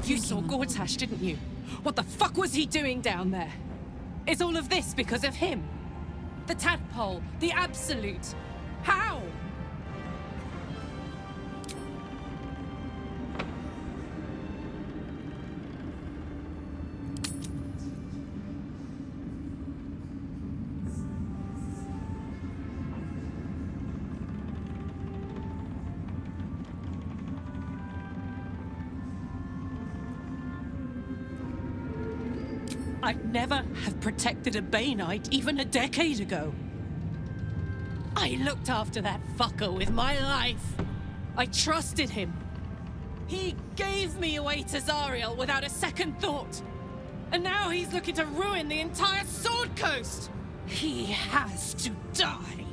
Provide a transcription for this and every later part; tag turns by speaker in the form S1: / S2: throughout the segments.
S1: You saw Gortash, didn't you? What the fuck was he doing down there? Is all of this because of him? The tadpole, the absolute. How? I'd never have protected a Bainite even a decade ago. I looked after that fucker with my life. I trusted him. He gave me away to Zariel without a second thought. And now he's looking to ruin the entire Sword Coast. He has to die.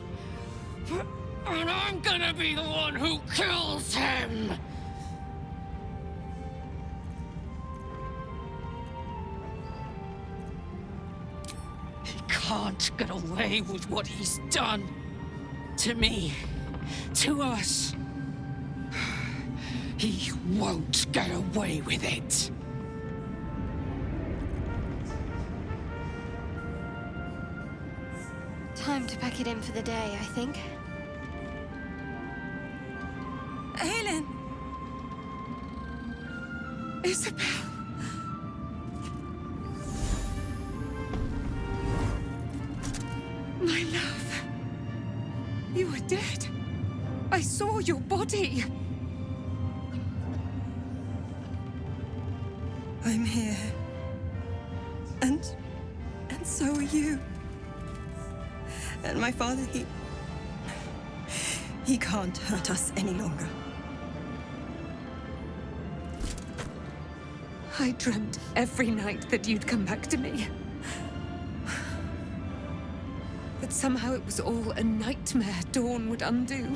S1: And I'm gonna be the one who kills him. Can't get away with what he's done. To me. To us. He won't get away with it.
S2: Time to pack it in for the day, I think.
S1: Helen! Isabel! My love. You were dead. I saw your body.
S3: I'm here. And so are you. And my father, he can't hurt us any longer.
S1: I dreamt every night that you'd come back to me. That somehow it was all a nightmare Dawn would undo.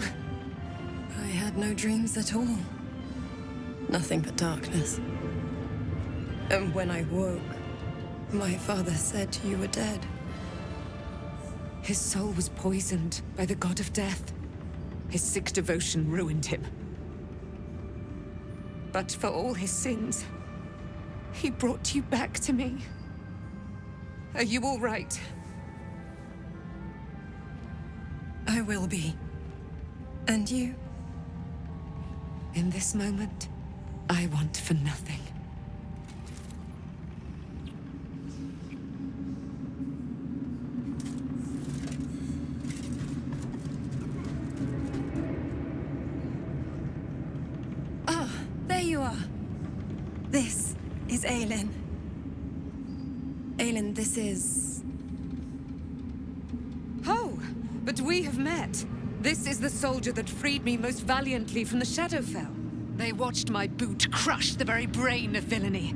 S3: I had no dreams at all. Nothing but darkness. And when I woke, my father said you were dead.
S1: His soul was poisoned by the god of death. His sick devotion ruined him. But for all his sins, he brought you back to me. Are you all right?
S3: I will be. And you?
S1: In this moment, I want for nothing.
S3: Ah, there you are. This is Aelin. Aelin, this is...
S1: Oh, but we have met. This is the soldier that freed me most valiantly from the Shadowfell. They watched my boot crush the very brain of villainy,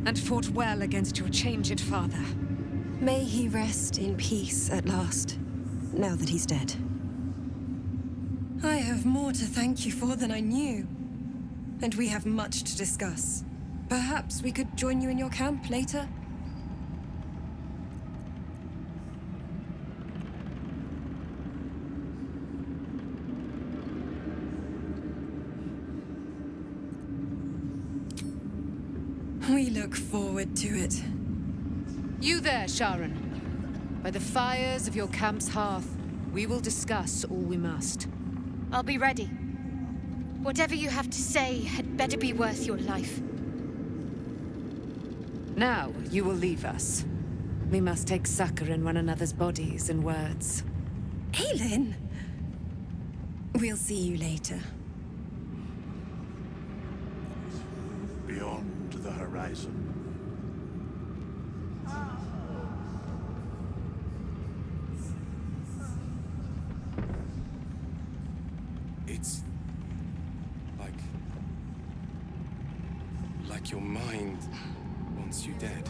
S1: and fought well against your changed father.
S3: May he rest in peace at last, now that he's dead. I have more to thank you for than I knew. And we have much to discuss. Perhaps we could join you in your camp later? We look forward to it.
S1: You there, Sharon. By the fires of your camp's hearth, we will discuss all we must.
S2: I'll be ready. Whatever you have to say had better be worth your life.
S1: Now, you will leave us. We must take succor in one another's bodies and words.
S3: Aelin! We'll see you later.
S4: Beyond the horizon.
S5: It's... like your mind wants you dead.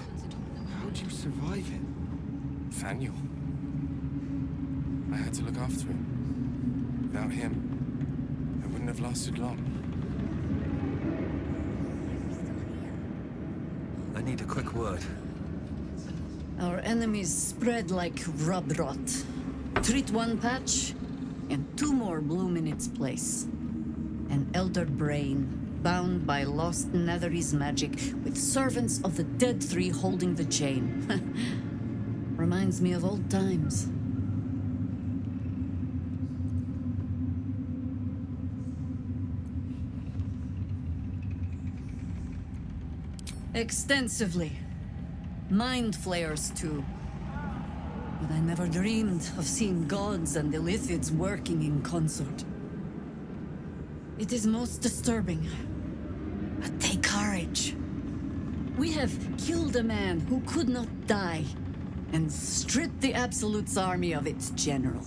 S6: How'd you survive it?
S5: Faniel. I had to look after him. Without him, I wouldn't have lasted long.
S6: I need a quick word.
S7: Our enemies spread like rub rot. Treat one patch, and two more bloom in its place. An elder brain, bound by lost Netherese magic, with servants of the Dead Three holding the chain. Reminds me of old times. Extensively. Mind flayers, too. But I never dreamed of seeing gods and Illithids working in concert. It is most disturbing. But take courage. We have killed a man who could not die, and stripped the Absolute's army of its general.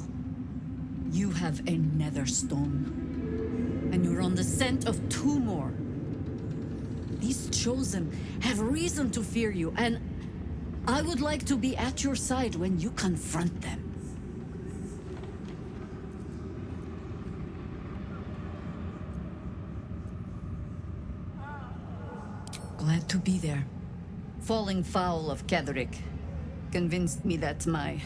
S7: You have a Netherstone, and you're on the scent of two more. These Chosen have reason to fear you, and I would like to be at your side when you confront them. Glad to be there. Falling foul of Ketheric convinced me that my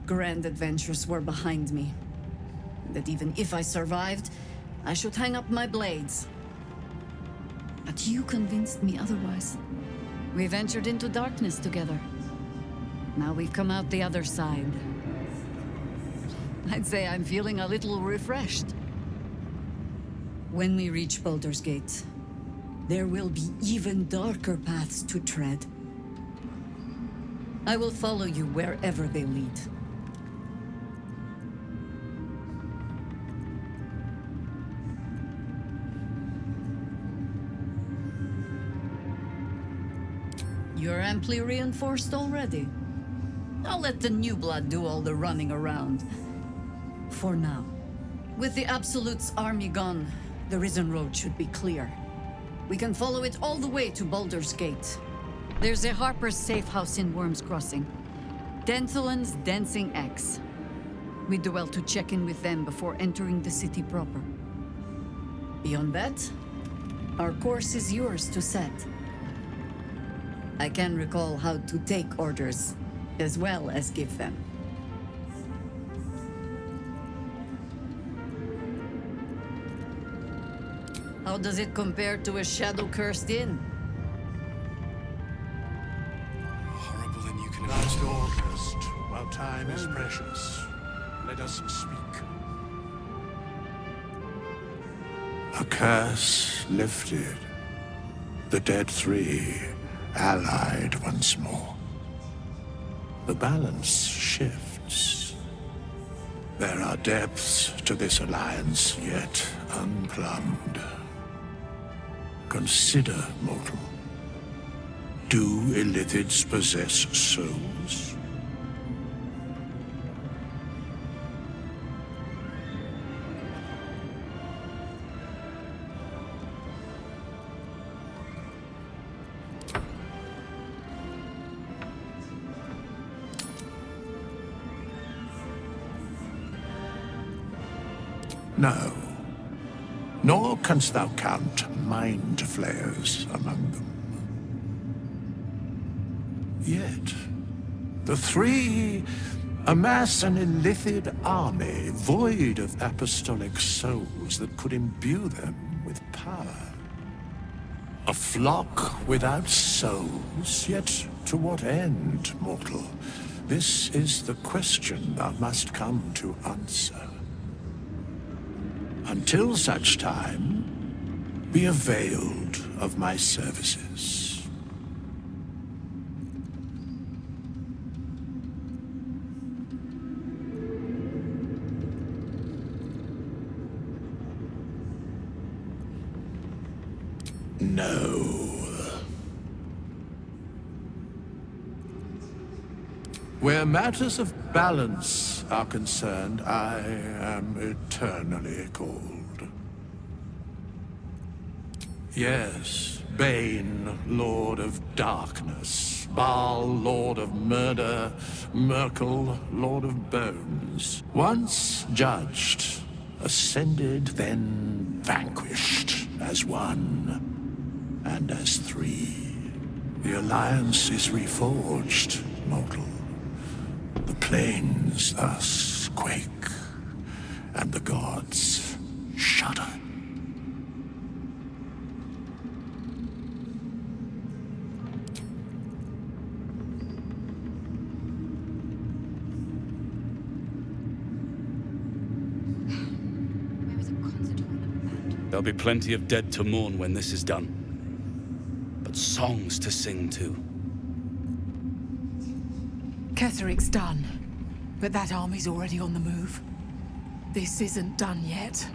S7: grand adventures were behind me. That even if I survived, I should hang up my blades. But you convinced me otherwise. We ventured into darkness together. Now we've come out the other side. I'd say I'm feeling a little refreshed. When we reach Baldur's Gate, there will be even darker paths to tread. I will follow you wherever they lead. You're amply reinforced already. I'll let the new blood do all the running around. For now. With the Absolute's army gone, the Risen Road should be clear. We can follow it all the way to Baldur's Gate. There's a Harper's safe house in Worm's Crossing. Denthalen's Dancing Axe. We do well to check in with them before entering the city proper. Beyond that, our course is yours to set. I can recall how to take orders, as well as give them. How does it compare to a shadow-cursed inn?
S5: Horrible than you can
S4: Last
S5: imagine.
S4: August, while time is precious, let us speak. A curse lifted. The Dead Three allied once more. The balance shifts. There are depths to this alliance yet unplumbed. Consider, mortal. Do Illithids possess souls? No. Nor canst thou count mind flayers among them. Yet, the three amass an Illithid army void of apostolic souls that could imbue them with power. A flock without souls, yet to what end, mortal? This is the question thou must come to answer. Until such time, be availed of my services. No. Where matters of balance are concerned, I am eternally cold. Yes, Bane, Lord of Darkness, Baal, Lord of Murder, Merkel, Lord of Bones. Once judged, ascended, then vanquished as one, and as three. The alliance is reforged, mortal. The plains thus quake, and the gods shudder.
S8: There'll be plenty of dead to mourn when this is done. But songs to sing too.
S1: Ketheric's done, but that army's already on the move. This isn't done yet.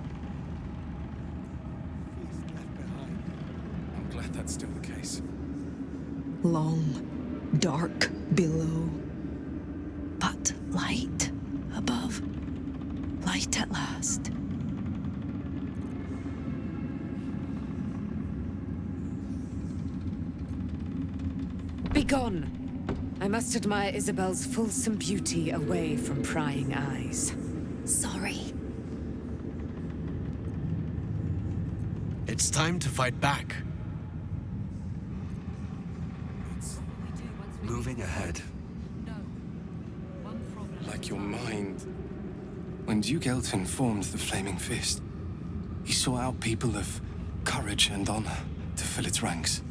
S5: Left behind. I'm glad that's still the case.
S3: Long, dark below, but light above. Light at last.
S9: Begone! I must admire Isabel's fulsome beauty away from prying eyes.
S3: Sorry.
S10: It's time to fight back.
S6: Moving ahead.
S5: Like your mind. When Duke Elton formed the Flaming Fist, he sought out people of courage and honor to fill its ranks.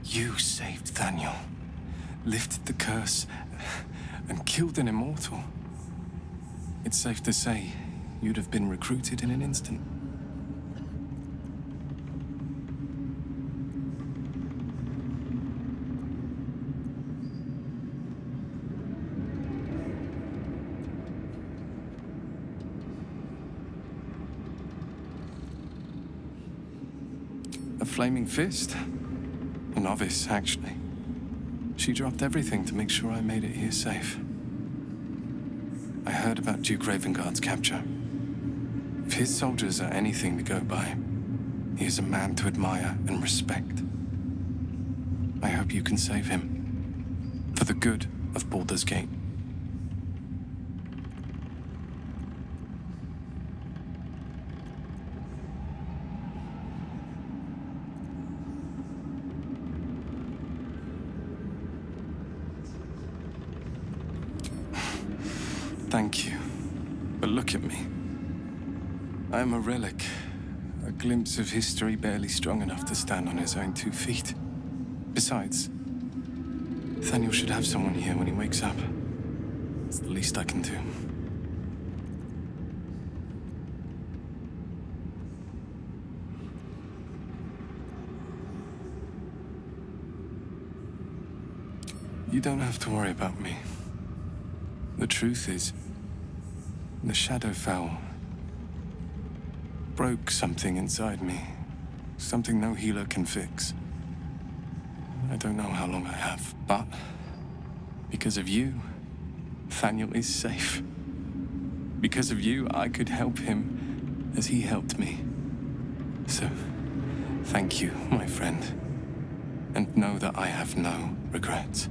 S5: You saved Thaniel, lifted the curse, and killed an immortal. It's safe to say you'd have been recruited in an instant. A Flaming Fist? A novice, actually. She dropped everything to make sure I made it here safe. I heard about Duke Ravengard's capture. If his soldiers are anything to go by, he is a man to admire and respect. I hope you can save him. For the good of Baldur's Gate. Thank you. But look at me. I am a relic. A glimpse of history barely strong enough to stand on his own 2 feet. Besides, Thaniel should have someone here when he wakes up. It's the least I can do. You don't have to worry about me. The truth is, the Shadowfell broke something inside me. Something no healer can fix. I don't know how long I have, but because of you, Thaniel is safe. Because of you, I could help him as he helped me. So, thank you, my friend. And know that I have no regrets.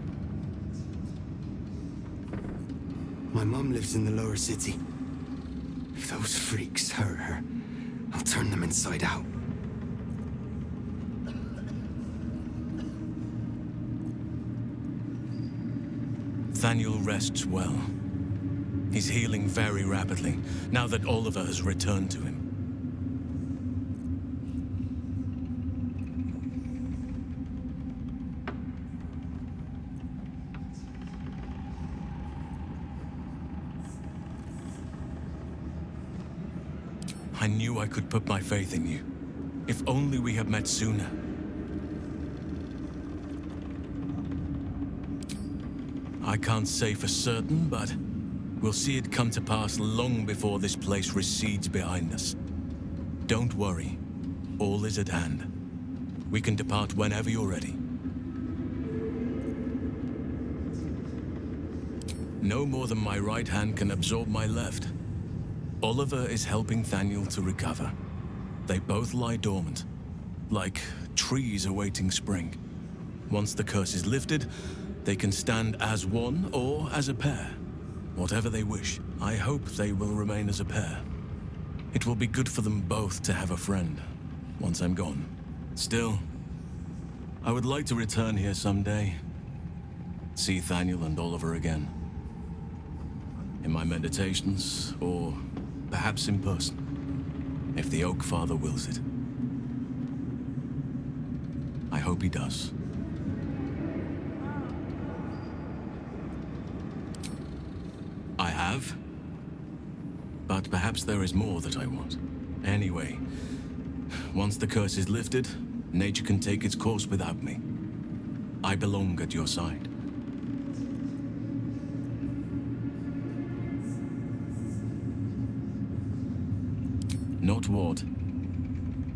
S10: My mom lives in the lower city. If those freaks hurt her, I'll turn them inside out.
S11: Thaniel rests well. He's healing very rapidly, now that Oliver has returned to him. I knew I could put my faith in you. If only we had met sooner. I can't say for certain, but we'll see it come to pass long before this place recedes behind us. Don't worry. All is at hand. We can depart whenever you're ready. No more than my right hand can absorb my left. Oliver is helping Thaniel to recover. They both lie dormant, like trees awaiting spring. Once the curse is lifted, they can stand as one or as a pair. Whatever they wish, I hope they will remain as a pair. It will be good for them both to have a friend, once I'm gone. Still, I would like to return here someday. See Thaniel and Oliver again. In my meditations, or perhaps in person, if the Oak Father wills it. I hope he does. I have. But perhaps there is more that I want. Anyway, once the curse is lifted, nature can take its course without me. I belong at your side. Not what,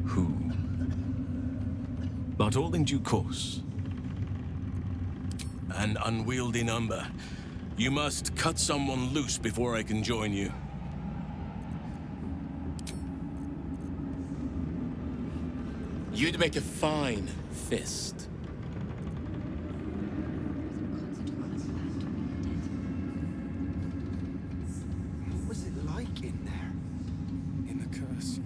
S11: who, but all in due course. An unwieldy number. You must cut someone loose before I can join you.
S12: You'd make a fine fist.
S10: What was it like in there?
S5: In the curse.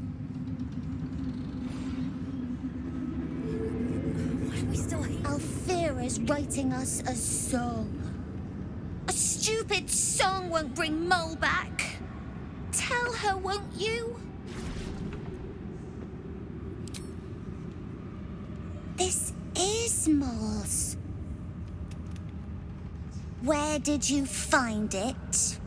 S13: We still Alfira's writing us a song. A stupid song won't bring Mole back. Tell her, won't you? This is Mole's. Where did you find it?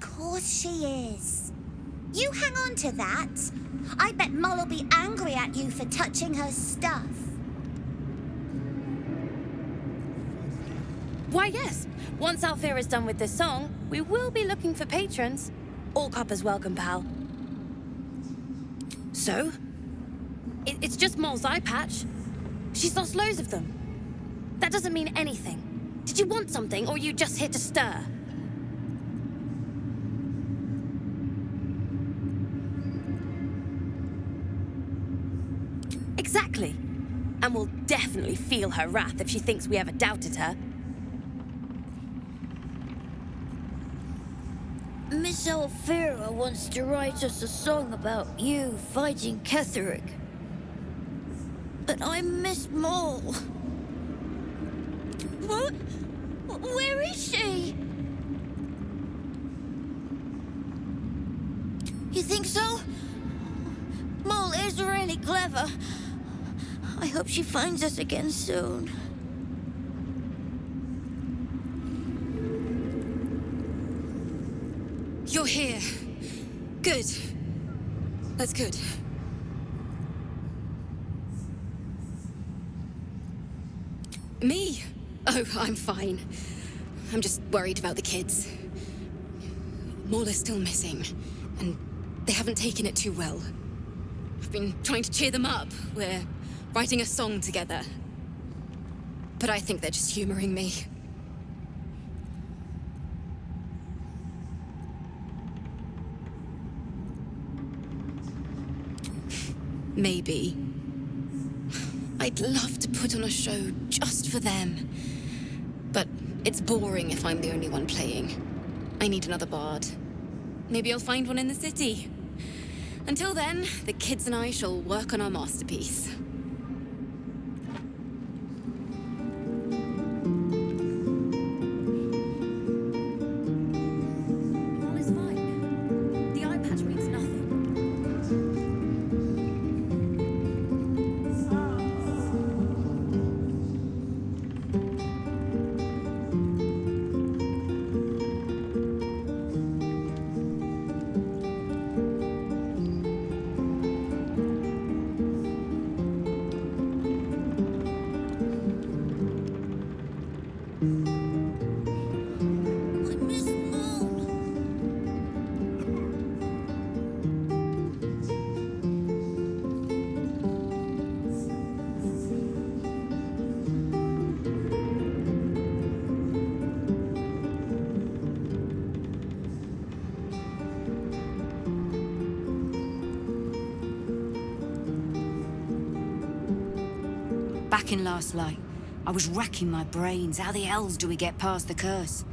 S13: Course she is. You hang on to that. I bet Moll'll be angry at you for touching her stuff.
S14: Why, yes. Once Alfira's done with this song, we will be looking for patrons. All coppers welcome, pal. So? It's just Mole's eye patch. She's lost loads of them. That doesn't mean anything. Did you want something, or are you just here to stir? Exactly. And we'll definitely feel her wrath if she thinks we ever doubted her.
S13: Miss Alfira wants to write us a song about you fighting Ketherick. But I miss Mole. What? Where is she? You think so? Mole is really clever. I hope she finds us again soon.
S3: You're here. Good. That's good. Me? Oh, I'm fine. I'm just worried about the kids. Mole is still missing, and they haven't taken it too well. I've been trying to cheer them up. We're writing a song together. But I think they're just humoring me. Maybe. I'd love to put on a show just for them. But it's boring if I'm the only one playing. I need another bard. Maybe I'll find one in the city. Until then, the kids and I shall work on our masterpiece.
S14: All is fine. The eye patch means nothing.
S15: Back in Last Light, I was racking my brains. How the hells do we get past the curse?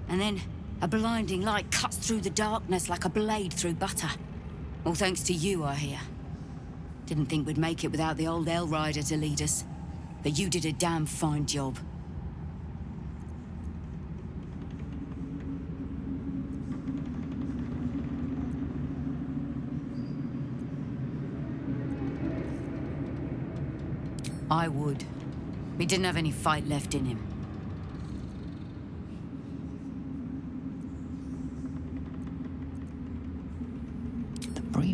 S15: And then a blinding light cuts through the darkness like a blade through butter. All thanks to you, I hear. Didn't think we'd make it without the old Hell Rider to lead us. But you did a damn fine job. I would. He didn't have any fight left in him.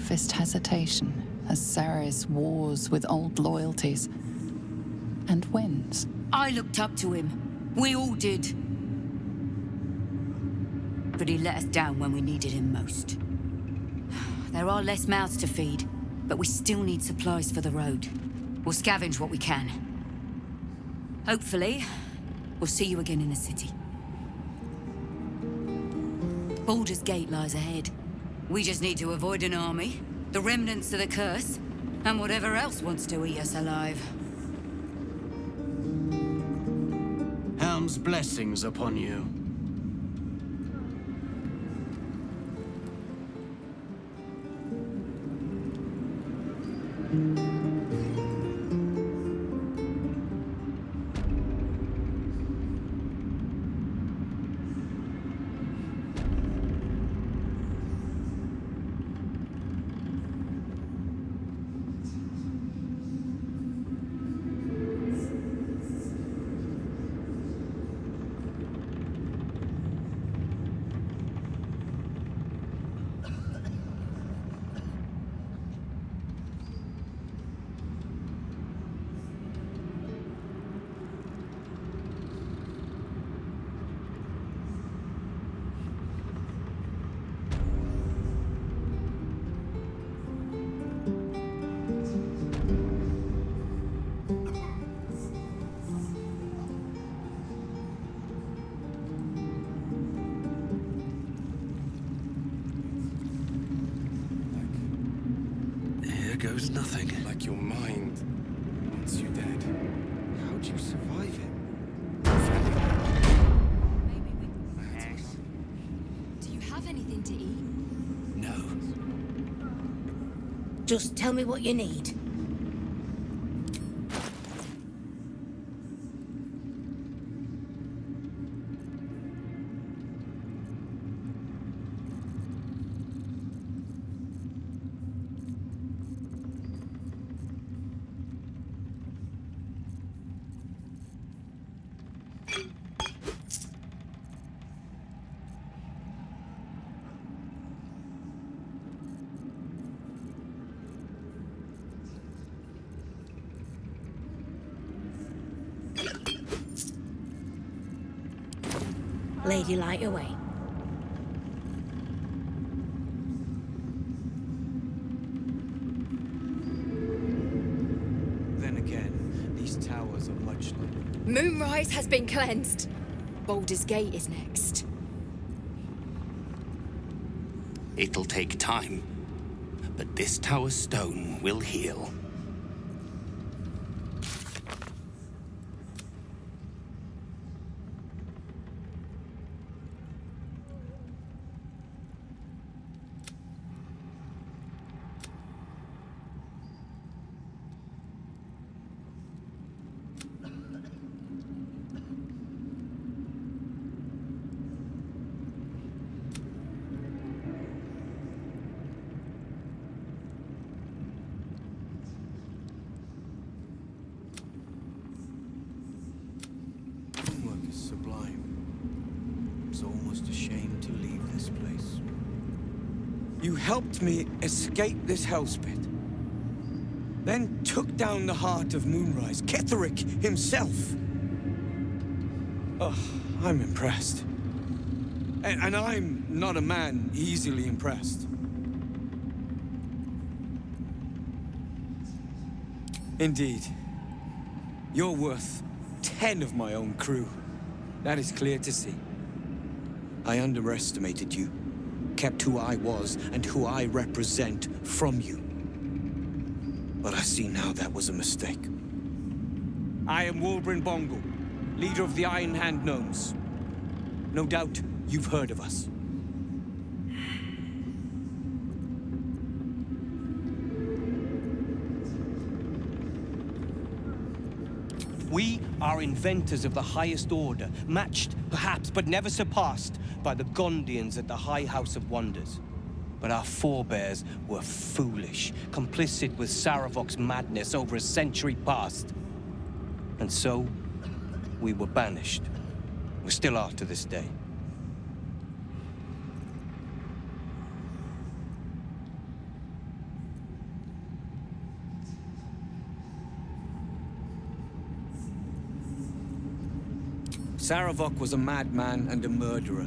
S16: briefest hesitation as Ceres wars with old loyalties and wins.
S15: I looked up to him. We all did. But he let us down when we needed him most. There are less mouths to feed, but we still need supplies for the road. We'll scavenge what we can. Hopefully, we'll see you again in the city. Baldur's Gate lies ahead. We just need to avoid an army, the remnants of the curse, and whatever else wants to eat us alive.
S17: Helm's blessings upon you.
S6: Goes nothing.
S5: Like your mind wants you dead.
S6: How'd you survive it?
S2: Do you have anything to eat?
S6: No.
S18: Just tell me what you need. Lady, light away.
S6: Then again, these towers are much like...
S2: Moonrise has been cleansed. Baldur's Gate is next.
S8: It'll take time, but this tower stone will heal.
S10: You helped me escape this hellspit. Then took down the heart of Moonrise, Ketheric himself. Oh, I'm impressed. And I'm not a man easily impressed. Indeed. You're worth 10 of my own crew. That is clear to see. I underestimated you. Kept who I was and who I represent from you. But I see now that was a mistake. I am Wolbrin Bongal, leader of the Iron Hand Gnomes. No doubt you've heard of us.
S19: We are inventors of the highest order, matched, perhaps, but never surpassed by the Gondians at the High House of Wonders. But our forebears were foolish, complicit with Saravok's madness over a century past. And so, we were banished. We still are to this day.
S10: Saravok was a madman and a murderer.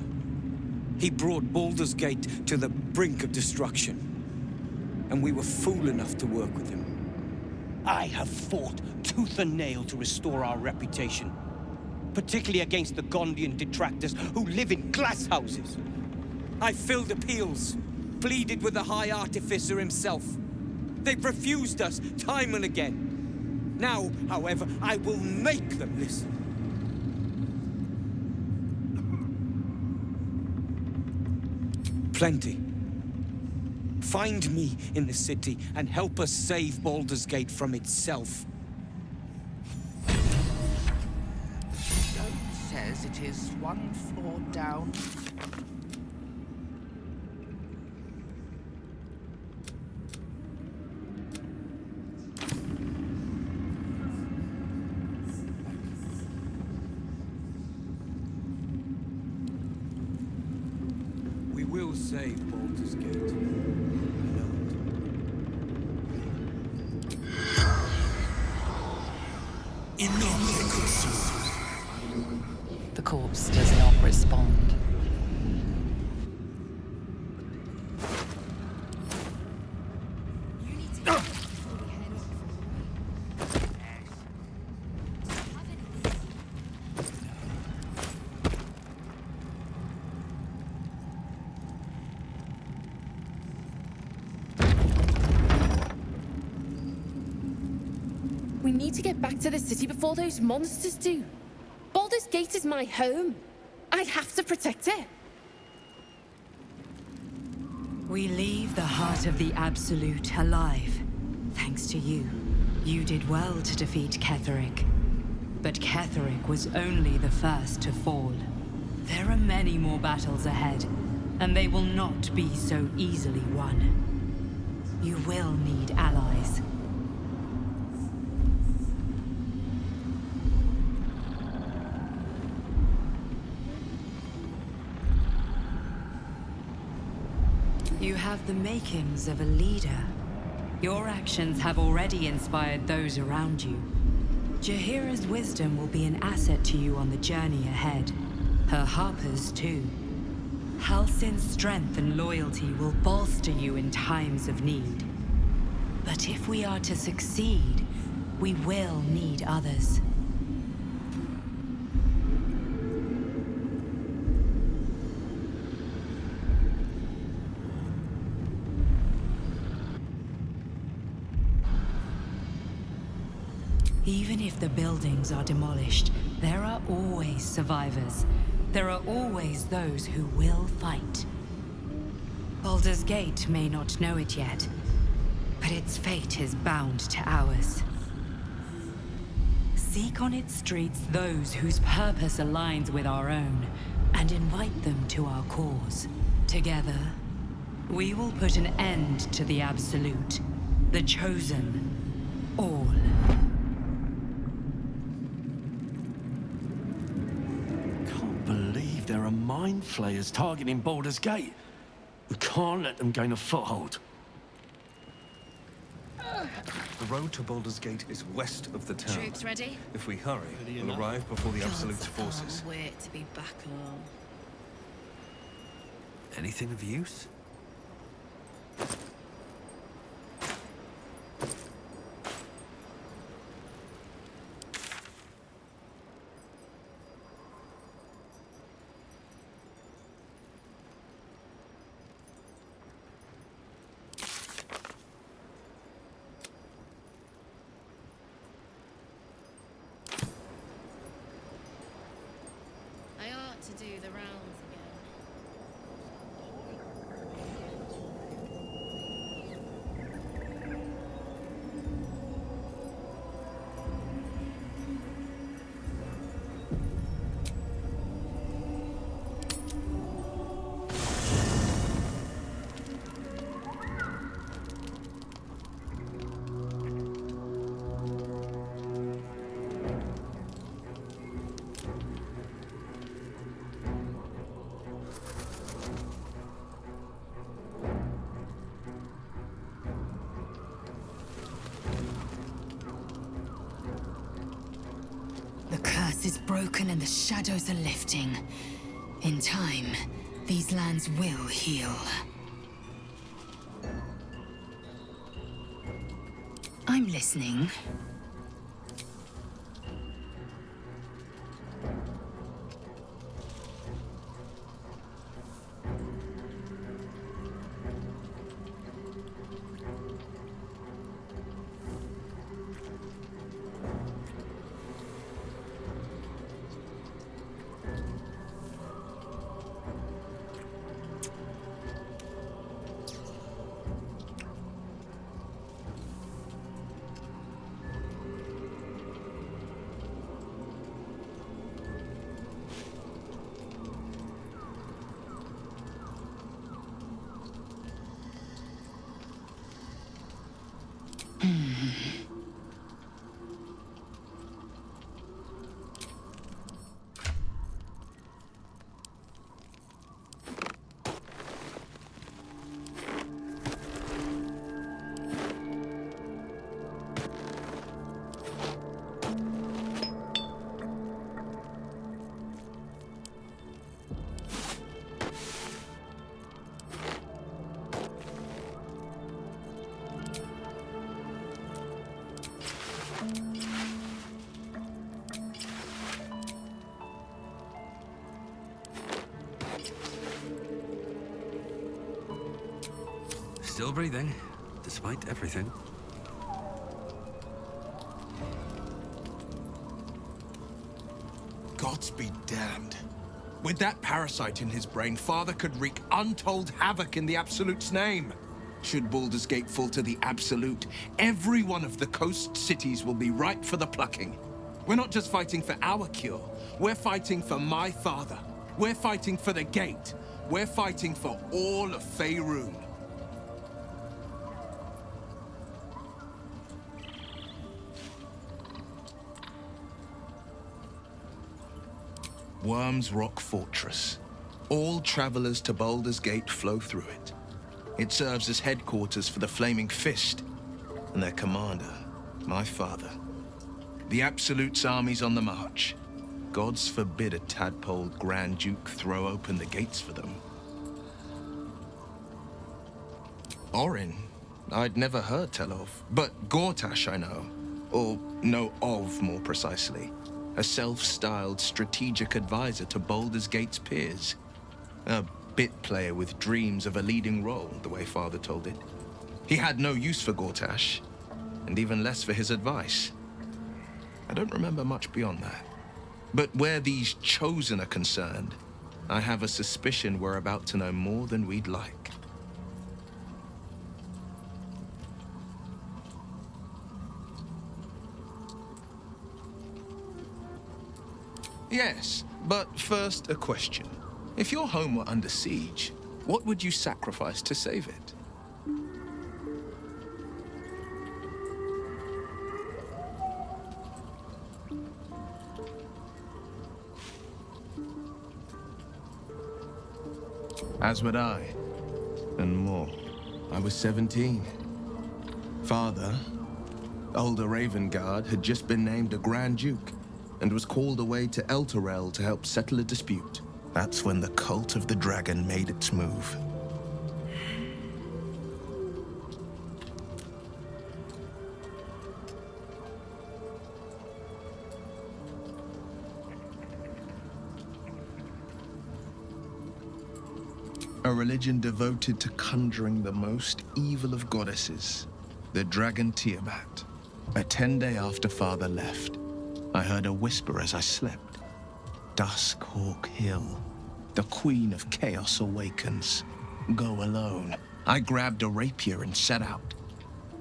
S10: He brought Baldur's Gate to the brink of destruction. And we were fool enough to work with him.
S19: I have fought tooth and nail to restore our reputation, particularly against the Gondian detractors who live in glass houses.
S10: I filled appeals, pleaded with the High Artificer himself. They've refused us time and again. Now, however, I will make them listen. Plenty. Find me in the city and help us save Baldur's Gate from itself.
S20: Stone says it is one floor down.
S10: We will save Baldur's Gate.
S16: The corpse does not respond.
S21: We need to get back to the city before those monsters do. Baldur's Gate is my home. I have to protect it.
S15: We leave the heart of the Absolute alive. Thanks to you. You did well to defeat Ketheric. But Ketheric was only the first to fall. There are many more battles ahead, and they will not be so easily won. You will need allies. You have the makings of a leader. Your actions have already inspired those around you. Jaheira's wisdom will be an asset to you on the journey ahead. Her harpers, too. Halsin's strength and loyalty will bolster you in times of need. But if we are to succeed, we will need others. Even if the buildings are demolished, there are always survivors. There are always those who will fight. Baldur's Gate may not know it yet, but its fate is bound to ours. Seek on its streets those whose purpose aligns with our own, and invite them to our cause. Together, we will put an end to the Absolute, the Chosen, all.
S8: There are mind flayers targeting Baldur's Gate. We can't let them gain a foothold.
S22: The road to Baldur's Gate is west of the town.
S2: Troops ready?
S22: If we hurry, we'll arrive before the Absolute's forces.
S2: Can't wait to be back home.
S22: Anything of use?
S2: To do the rounds again.
S15: balance is broken and the shadows are lifting. In time, these lands will heal. I'm listening.
S4: Still breathing, despite everything.
S7: Gods be damned. With that parasite in his brain, Father could wreak untold havoc in the Absolute's name. Should Baldur's Gate fall to the Absolute, every one of the coast cities will be ripe for the plucking. We're not just fighting for our cure, we're fighting for my father. We're fighting for the Gate. We're fighting for all of Faerun. Worm's Rock Fortress. All travelers to Baldur's Gate flow through it. It serves as headquarters for the Flaming Fist, and their commander, my father. The Absolute's army's on the march. Gods forbid a tadpoled Grand Duke throw open the gates for them. Orin, I'd never heard tell of, but Gortash I know. Or know of, more precisely. A self-styled strategic advisor to Baldur's Gate's peers. A bit player with dreams of a leading role, the way Father told it. He had no use for Gortash, and even less for his advice. I don't remember much beyond that. But where these Chosen are concerned, I have a suspicion we're about to know more than we'd like. Yes, but first a question. If your home were under siege, what would you sacrifice to save it? As would I, and more. I was 17. Father, older Ravengard, had just been named a Grand Duke, and was called away to Elturel to help settle a dispute. That's when the cult of the dragon made its move. A religion devoted to conjuring the most evil of goddesses, the dragon Tiamat. A 10-day after Father left, I heard a whisper as I slept. Duskhawk Hill. The Queen of Chaos awakens. Go alone. I grabbed a rapier and set out.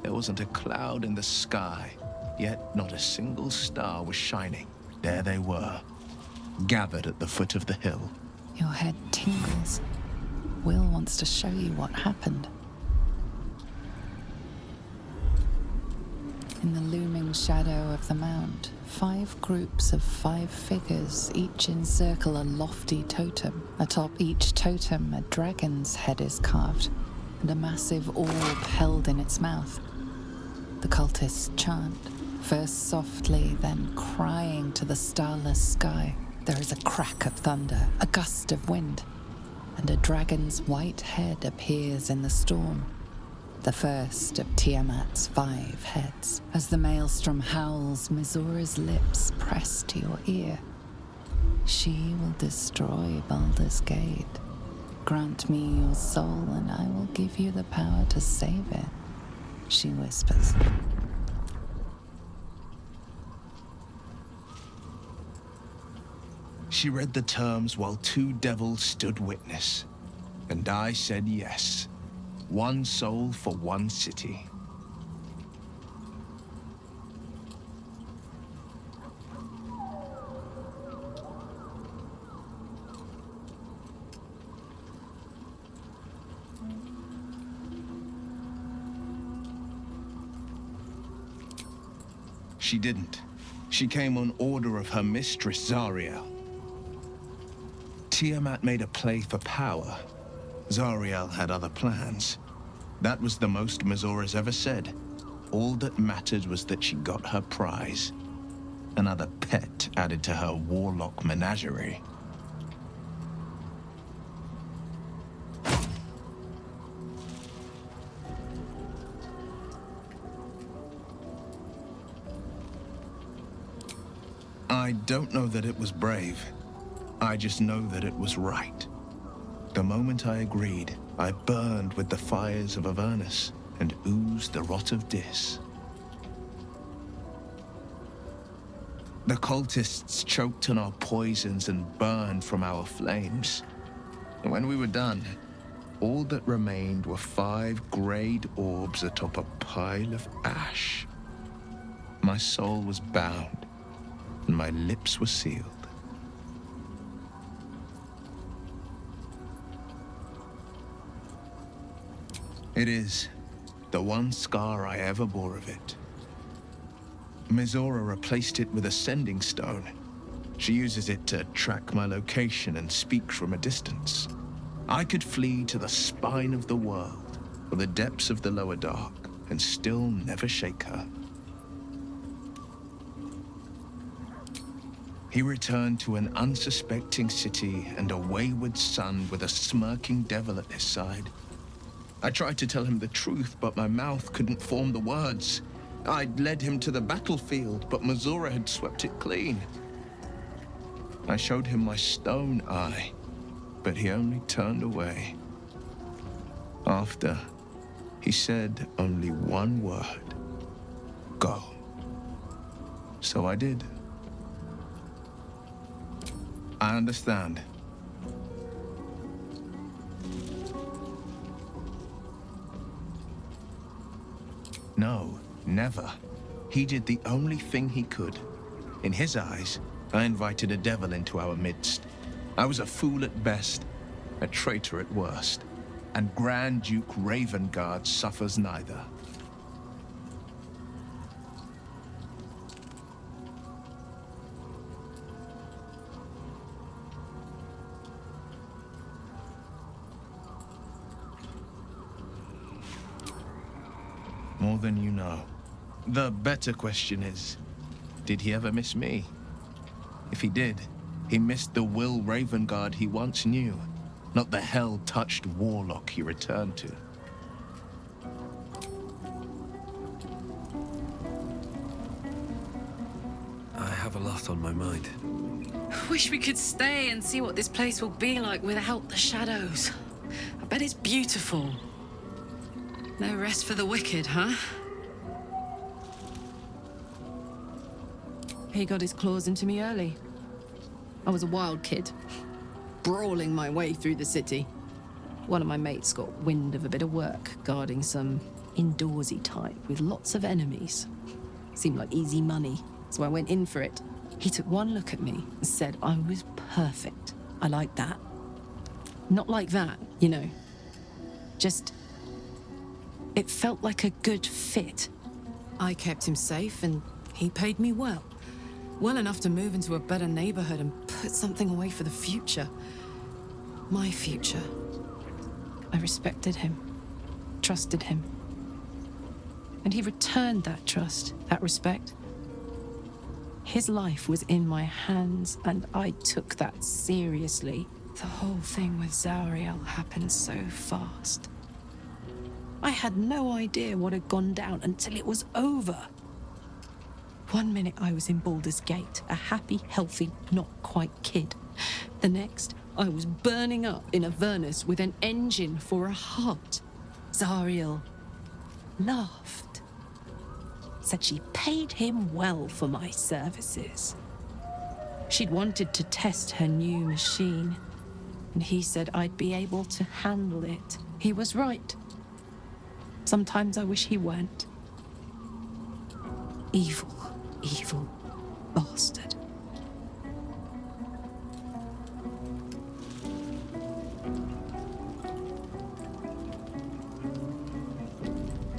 S7: There wasn't a cloud in the sky, yet not a single star was shining. There they were, gathered at the foot of the hill.
S16: Your head tingles. Will wants to show you what happened. In the looming shadow of the mound, 5 groups of 5 figures each encircle a lofty totem. Atop each totem, a dragon's head is carved, and a massive orb held in its mouth. The cultists chant, First softly, then crying to the starless sky. There is a crack of thunder, a gust of wind, and a dragon's white head appears in the storm. The first of Tiamat's 5 heads. As the maelstrom howls, Mizora's lips press to your ear. She will destroy Baldur's Gate. Grant me your soul, and I will give you the power to save it, she whispers.
S7: She read the terms while 2 devils stood witness, and I said yes. 1 soul for 1 city. She didn't. She came on order of her mistress, Zariel. Tiamat made a play for power. Zariel had other plans. That was the most Mizora's ever said. All that mattered was that she got her prize. Another pet added to her warlock menagerie. I don't know that it was brave. I just know that it was right. The moment I agreed, I burned with the fires of Avernus and oozed the rot of Dis. The cultists choked on our poisons and burned from our flames. And when we were done, all that remained were 5 grayed orbs atop a pile of ash. My soul was bound, and my lips were sealed. It is the one scar I ever bore of it. Mizora replaced it with a sending stone. She uses it to track my location and speak from a distance. I could flee to the spine of the world, or the depths of the lower dark, and still never shake her. He returned to an unsuspecting city and a wayward son with a smirking devil at his side. I tried to tell him the truth, but my mouth couldn't form the words. I'd led him to the battlefield, but Mizora had swept it clean. I showed him my stone eye, but he only turned away. After, he said only one word: go. So I did. I understand. No, never. He did the only thing he could. In his eyes, I invited a devil into our midst. I was a fool at best, a traitor at worst, and Grand Duke Ravengard suffers neither. More than you know. The better question is, did he ever miss me? If he did, he missed the Will Ravengard he once knew, not the hell-touched warlock he returned to.
S4: I have a lot on my mind.
S1: Wish we could stay and see what this place will be like without the shadows. I bet it's beautiful. No rest for the wicked, huh?
S21: He got his claws into me early. I was a wild kid, brawling my way through the city. One of my mates got wind of a bit of work guarding some indoorsy type with lots of enemies. Seemed like easy money, so I went in for it. He took one look at me and said I was perfect. I like that. Not like that, you know. Just... it felt like a good fit. I kept him safe and he paid me well. Well enough to move into a better neighborhood and put something away for the future. My future. I respected him, trusted him. And he returned that trust, that respect, His life was in my hands, and I took that seriously. The whole thing with Zariel happened so fast. I had no idea what had gone down until it was over. One minute I was in Baldur's Gate, a happy, healthy, not quite kid. The next, I was burning up in Avernus with an engine for a heart. Zariel laughed. Said she paid him well for my services. She'd wanted to test her new machine, and he said I'd be able to handle it. He was right. Sometimes I wish he weren't. Evil, evil bastard.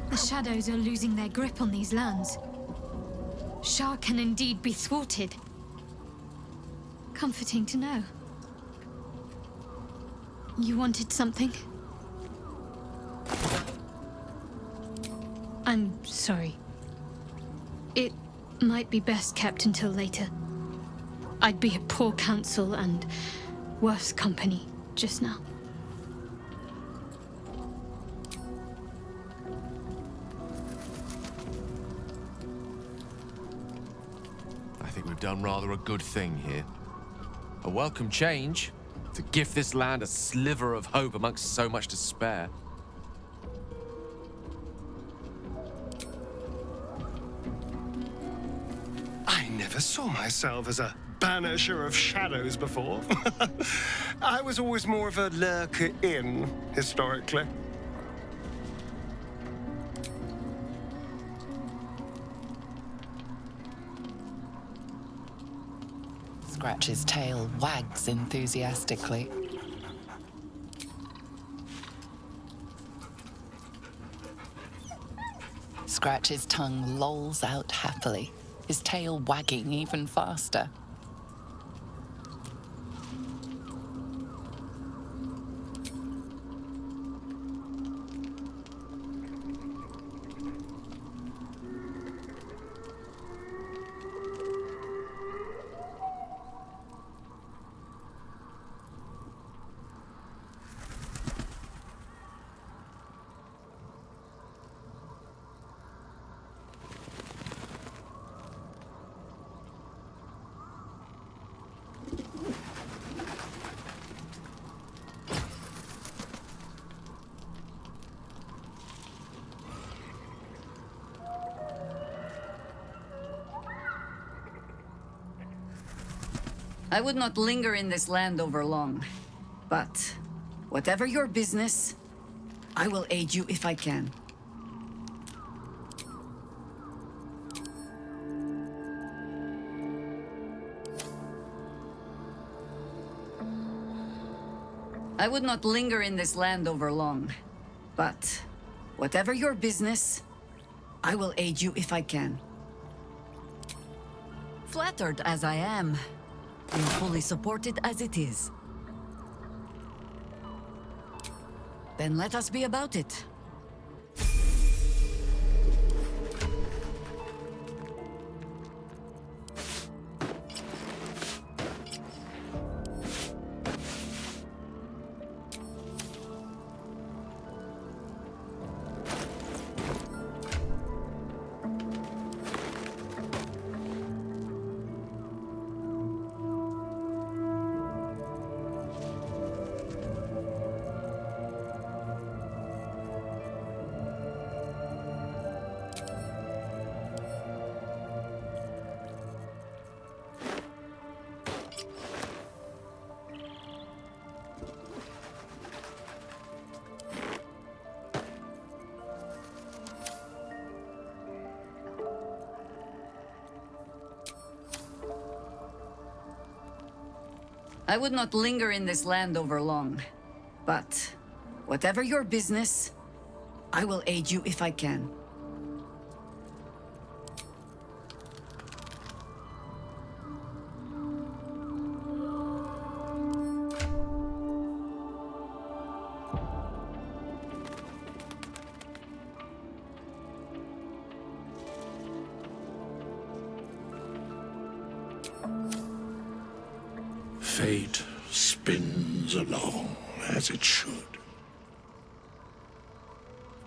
S2: The shadows are losing their grip on these lands. Shah can indeed be thwarted. Comforting to know. You wanted something? I'm sorry. It might be best kept until later. I'd be a poor counsel and worse company just now.
S9: I think we've done rather a good thing here. A welcome change to gift this land a sliver of hope amongst so much despair.
S11: I never saw myself as a banisher of shadows before. I was always more of a lurker in, historically.
S16: Scratch's tail wags enthusiastically. Scratch's tongue lolls out happily, his tail wagging even faster.
S15: I would not linger in this land over long, but whatever your business, I will aid you if I can. I would not linger in this land over long, but whatever your business, I will aid you if I can.
S23: Flattered as I am, I'm fully supported as it is.
S15: Then let us be about it. I would not linger in this land over long, but whatever your business, I will aid you if I can.
S3: Fate spins along as it should.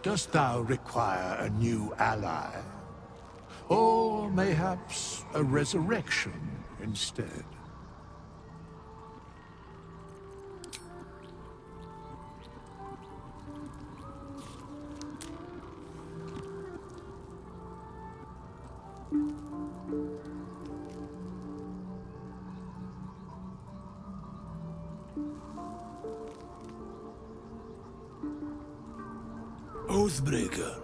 S3: Dost thou require a new ally? Or mayhaps a resurrection instead? Oathbreaker,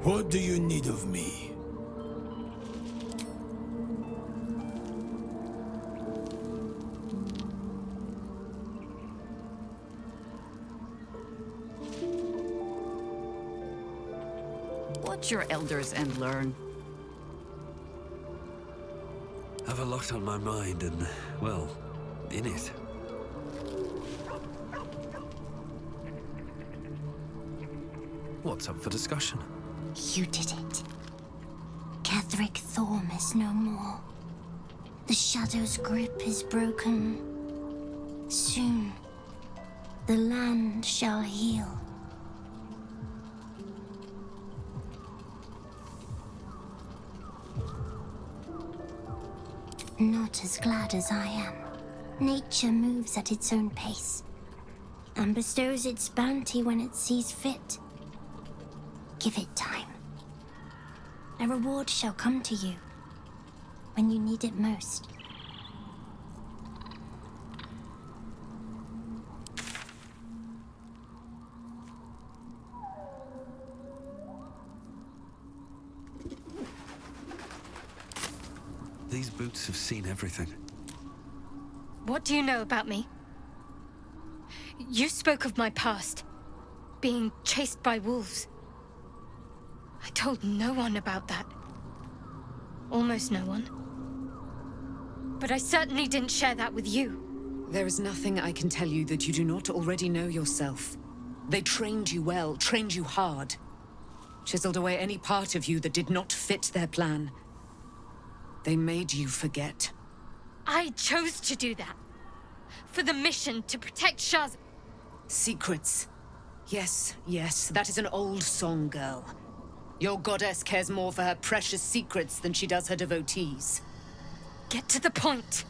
S3: what do you need of me?
S23: Watch your elders and learn.
S4: I've a lot on my mind and, well, in it. What's up for discussion?
S18: You did it. Catherick Thorm is no more. The Shadow's grip is broken. Soon, the land shall heal. Not as glad as I am. Nature moves at its own pace, and bestows its bounty when it sees fit. Give it time. A reward shall come to you when you need it most.
S4: These boots have seen everything.
S2: What do you know about me? You spoke of my past, being chased by wolves. I told no one about that. Almost no one. But I certainly didn't share that with you.
S1: There is nothing I can tell you that you do not already know yourself. They trained you well, trained you hard. Chiseled away any part of you that did not fit their plan. They made you forget.
S2: I chose to do that. For the mission to protect Shaz.
S1: Secrets. Yes, yes, that is an old song, girl. Your goddess cares more for her precious secrets than she does her devotees.
S2: Get to the point.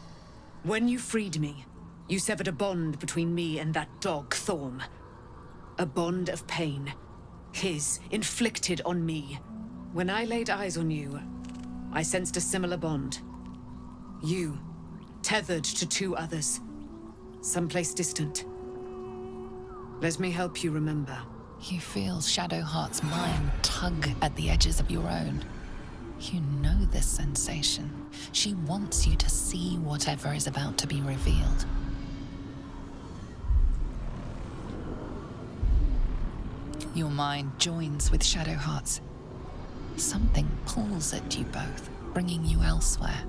S1: When you freed me, you severed a bond between me and that dog, Thorm. A bond of pain. His, inflicted on me. When I laid eyes on you, I sensed a similar bond. You, tethered to two others. Someplace distant. Let me help you remember.
S16: You feel Shadowheart's mind tug at the edges of your own. You know this sensation. She wants you to see whatever is about to be revealed. Your mind joins with Shadowheart's. Something pulls at you both, bringing you elsewhere.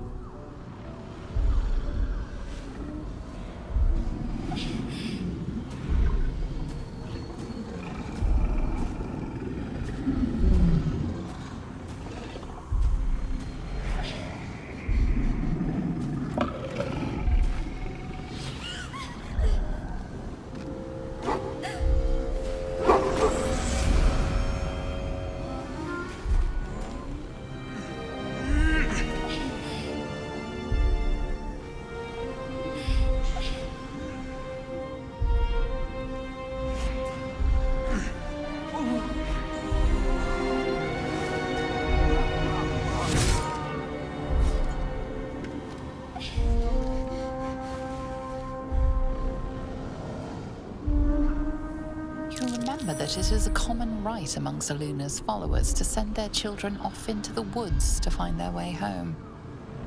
S16: That it is a common right among Seluna's followers to send their children off into the woods to find their way home.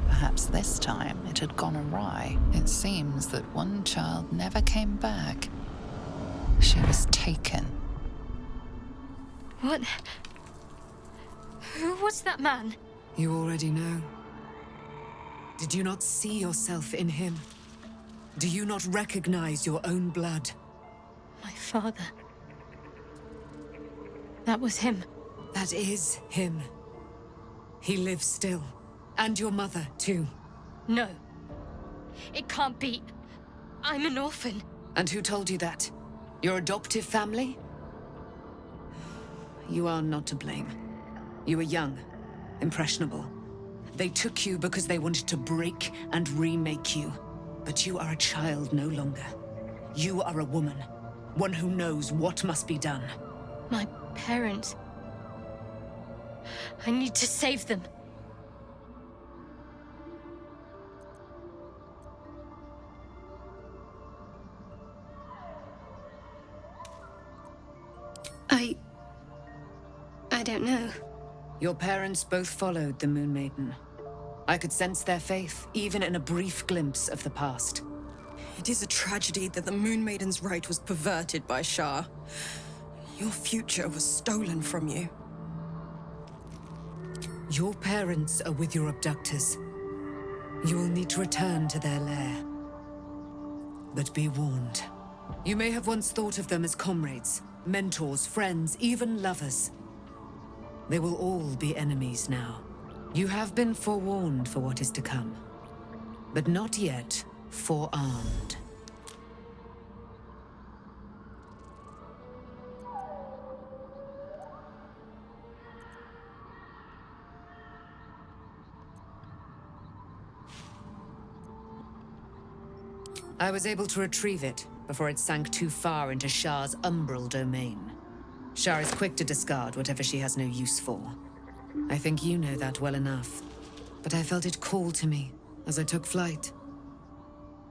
S16: Perhaps this time it had gone awry. It seems that one child never came back. She was taken.
S2: What? Who was that man?
S1: You already know. Did you not see yourself in him? Do you not recognize your own blood?
S2: My father. That was him.
S1: That is him. He lives still. And your mother, too.
S2: No. It can't be. I'm an orphan.
S1: And who told you that? Your adoptive family? You are not to blame. You were young, impressionable. They took you because they wanted to break and remake you. But you are a child no longer. You are a woman, one who knows what must be done.
S2: My parents. I need to save them.
S12: I don't know.
S1: Your parents both followed the Moon Maiden. I could sense their faith, even in a brief glimpse of the past.
S13: It is a tragedy that the Moon Maiden's right was perverted by Shah. Your future was stolen from you.
S1: Your parents are with your abductors. You will need to return to their lair. But be warned. You may have once thought of them as comrades, mentors, friends, even lovers. They will all be enemies now. You have been forewarned for what is to come, but not yet forearmed. I was able to retrieve it before it sank too far into Shah's umbral domain. Shah is quick to discard whatever she has no use for. I think you know that well enough. But I felt it call to me as I took flight.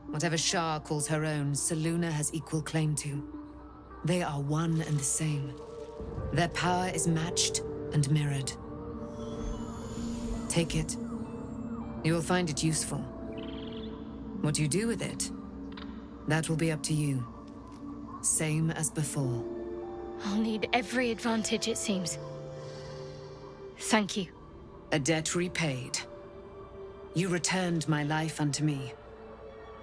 S1: Whatever Shah calls her own, Selûne has equal claim to. They are one and the same. Their power is matched and mirrored. Take it. You will find it useful. What you do with it, that will be up to you. Same as before.
S2: I'll need every advantage, it seems. Thank you.
S1: A debt repaid. You returned my life unto me.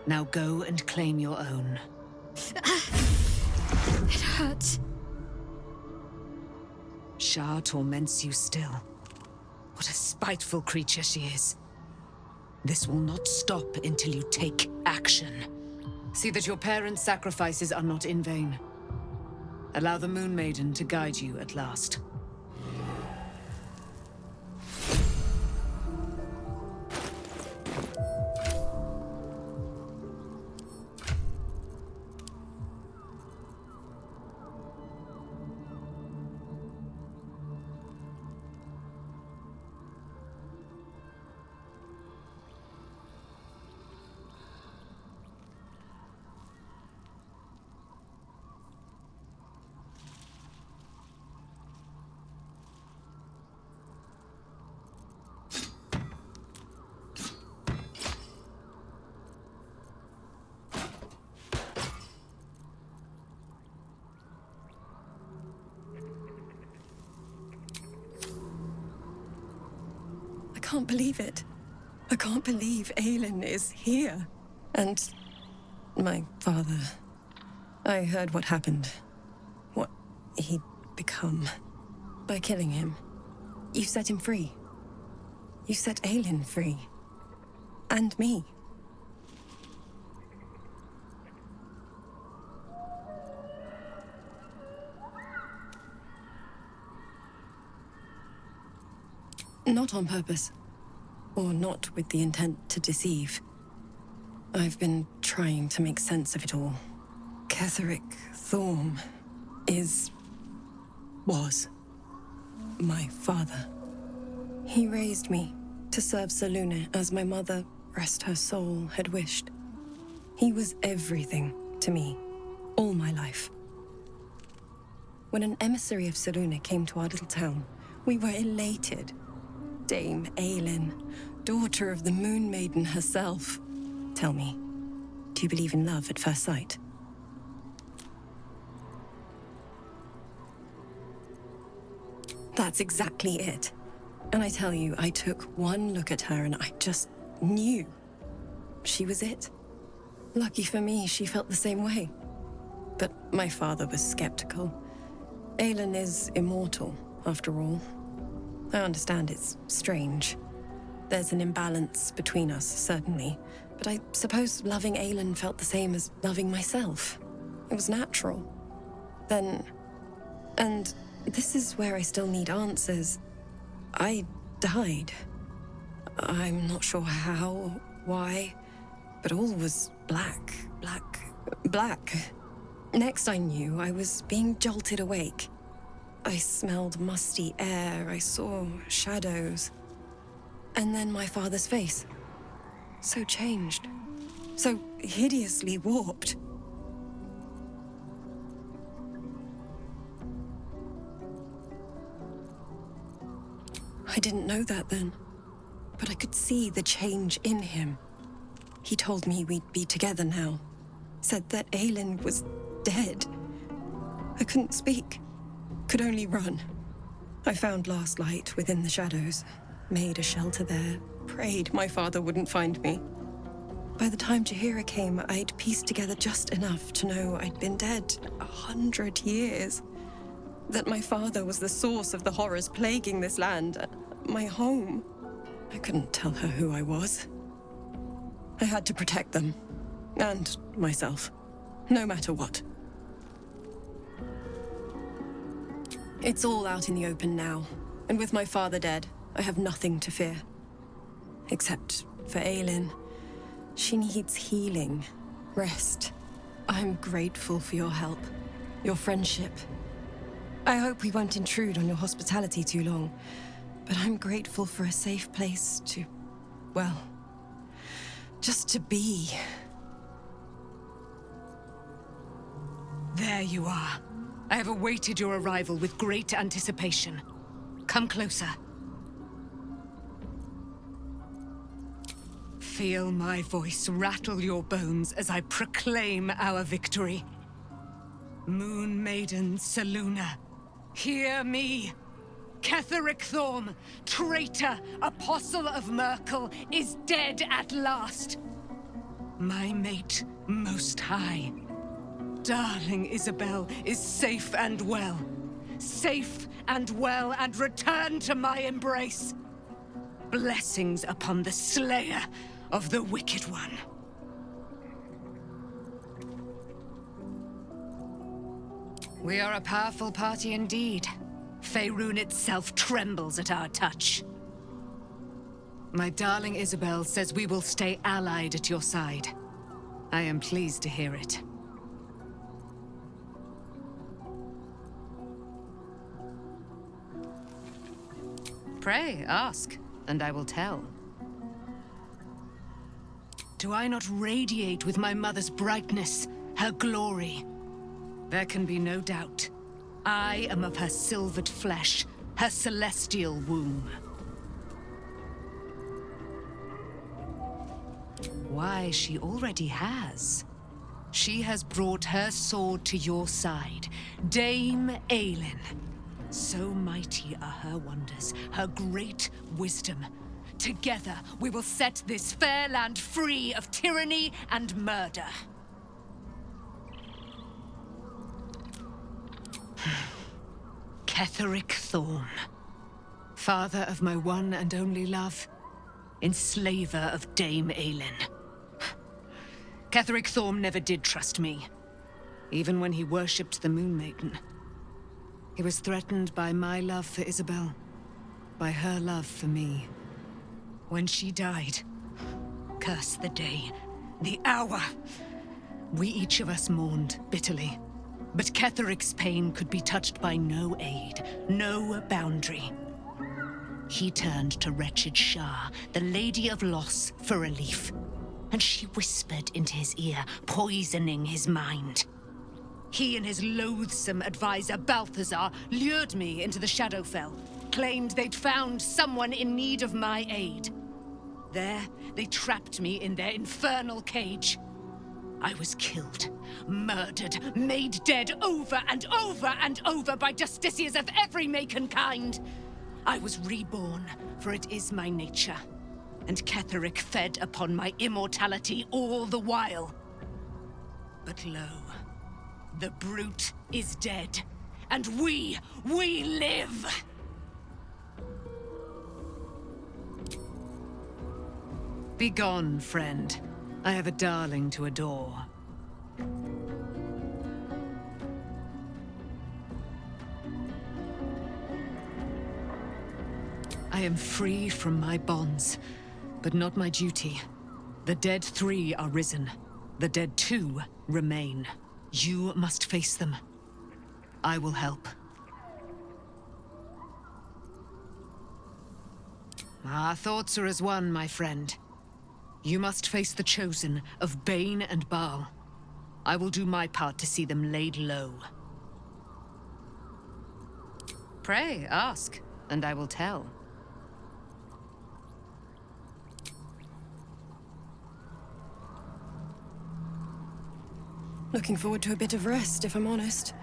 S1: Now go and claim your own.
S2: It hurts.
S1: Shah torments you still. What a spiteful creature she is. This will not stop until you take action. See that your parents' sacrifices are not in vain. Allow the Moon Maiden to guide you at last.
S13: I can't believe it. I can't believe Aelin is here. And my father. I heard what happened. What he'd become. By killing him. You set him free. You set Aelin free. And me. Not on purpose. Or not with the intent to deceive. I've been trying to make sense of it all. Ketheric Thorm was my father. He raised me to serve Selûne as my mother, rest her soul, had wished. He was everything to me, all my life. When an emissary of Selûne came to our little town, we were elated. Dame Aelin, daughter of the Moon Maiden herself. Tell me, do you believe in love at first sight? That's exactly it. And I tell you, I took one look at her and I just knew. She was it. Lucky for me, she felt the same way. But my father was skeptical. Aelin is immortal, after all. I understand it's strange. There's an imbalance between us, certainly. But I suppose loving Aelin felt the same as loving myself. It was natural. Then... And this is where I still need answers. I died. I'm not sure how, why, but all was black. Next I knew, I was being jolted awake. I smelled musty air, I saw shadows. And then my father's face. So changed. So hideously warped. I didn't know that then, but I could see the change in him. He told me we'd be together now. Said that Aelin was dead. I couldn't speak. Could only run. I found last light within the shadows. Made a shelter there. Prayed my father wouldn't find me. By the time Jaheira came, I'd pieced together just enough to know I'd been dead 100 years. That my father was the source of the horrors plaguing this land. My home. I couldn't tell her who I was. I had to protect them. And myself. No matter what. It's all out in the open now. And with my father dead, I have nothing to fear. Except for Aelin. She needs healing. Rest. I'm grateful for your help. Your friendship. I hope we won't intrude on your hospitality too long. But I'm grateful for a safe place to... well... just to be.
S1: There you are. I have awaited your arrival with great anticipation. Come closer. Feel my voice rattle your bones as I proclaim our victory. Moon Maiden Selûne, hear me! Ketheric Thorm, traitor, apostle of Merkel, is dead at last. My mate, Most High. Darling Isabel is safe and well. Safe and well, and return to my embrace. Blessings upon the slayer of the Wicked One. We are a powerful party indeed. Faerun itself trembles at our touch. My darling Isabel says we will stay allied at your side. I am pleased to hear it. Pray, ask, and I will tell. Do I not radiate with my mother's brightness, her glory? There can be no doubt. I am of her silvered flesh, her celestial womb. Why, she already has. She has brought her sword to your side, Dame Aelin. So mighty are her wonders, her great wisdom. Together, we will set this fair land free of tyranny and murder. Ketheric Thorm, father of my one and only love, enslaver of Dame Aelin. Ketheric Thorm never did trust me, even when he worshipped the Moon Maiden. He was threatened by my love for Isabel, by her love for me. When she died, curse the day, the hour, we each of us mourned bitterly. But Ketheric's pain could be touched by no aid, no boundary. He turned to wretched Shah, the Lady of Loss, for relief. And she whispered into his ear, poisoning his mind. He and his loathsome advisor, Balthazar, lured me into the Shadowfell, claimed they'd found someone in need of my aid. There, they trapped me in their infernal cage. I was killed, murdered, made dead over and over and over by justiciars of every make and kind. I was reborn, for it is my nature. And Ketheric fed upon my immortality all the while. But lo, the brute is dead, and we live! Begone, friend. I have a darling to adore. I am free from my bonds, but not my duty. The dead 3 are risen. The dead 2 remain. You must face them. I will help. Our thoughts are as one, my friend. You must face the Chosen of Bane and Baal. I will do my part to see them laid low. Pray, ask, and I will tell.
S13: Looking forward to a bit of rest, if I'm honest.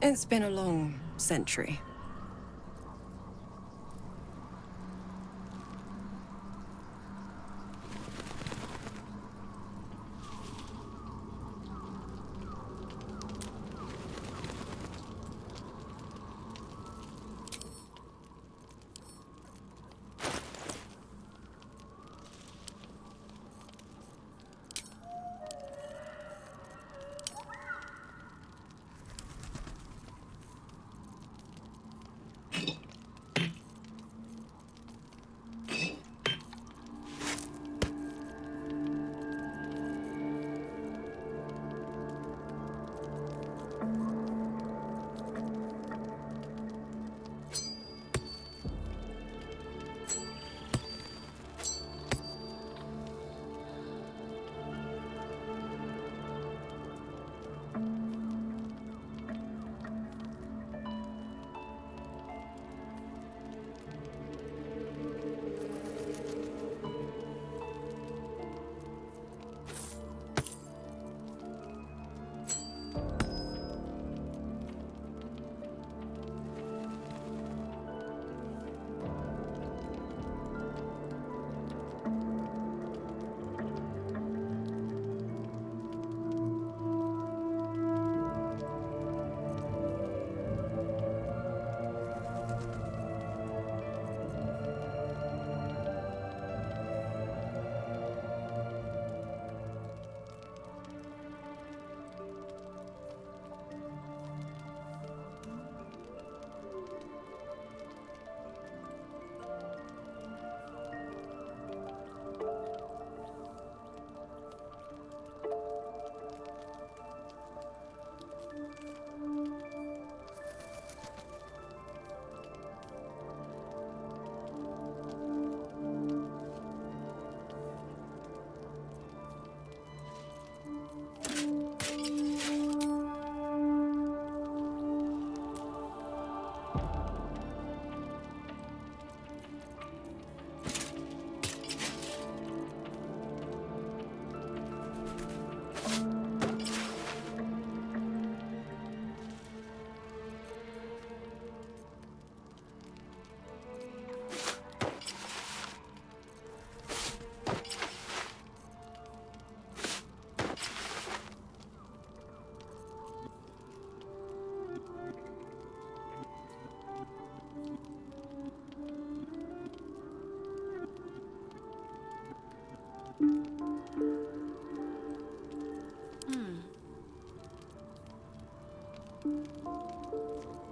S13: It's been a long century.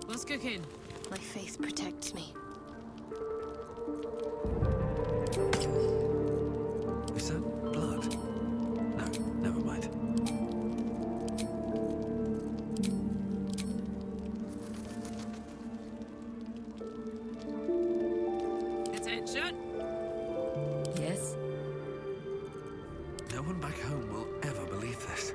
S1: What's cooking?
S2: My faith protects me.
S4: Is that blood? No, never mind.
S1: Attention!
S23: Yes?
S4: No one back home will ever believe this.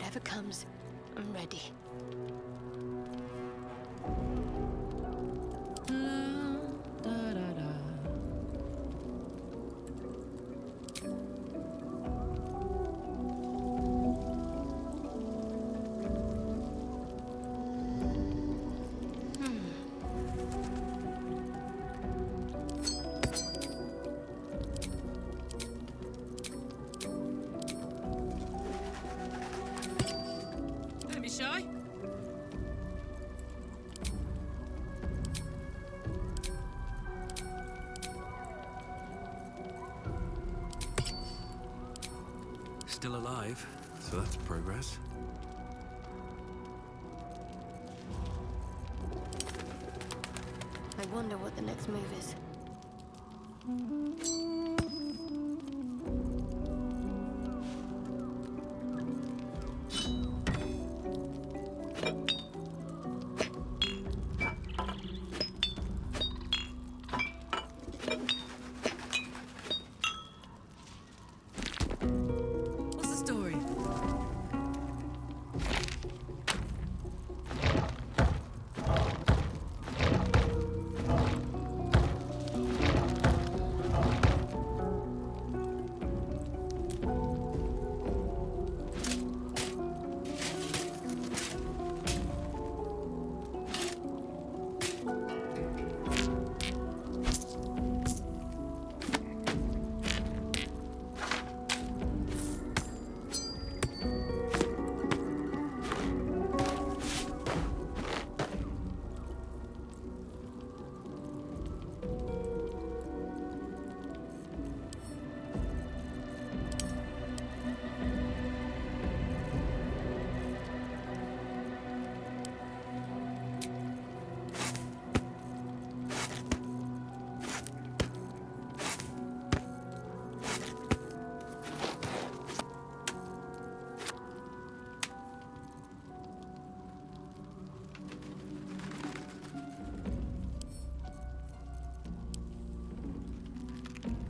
S2: Whatever comes, I'm ready.
S21: Don't be shy.
S4: Still alive, so that's progress.
S2: I wonder what the next move is.
S21: What's the story?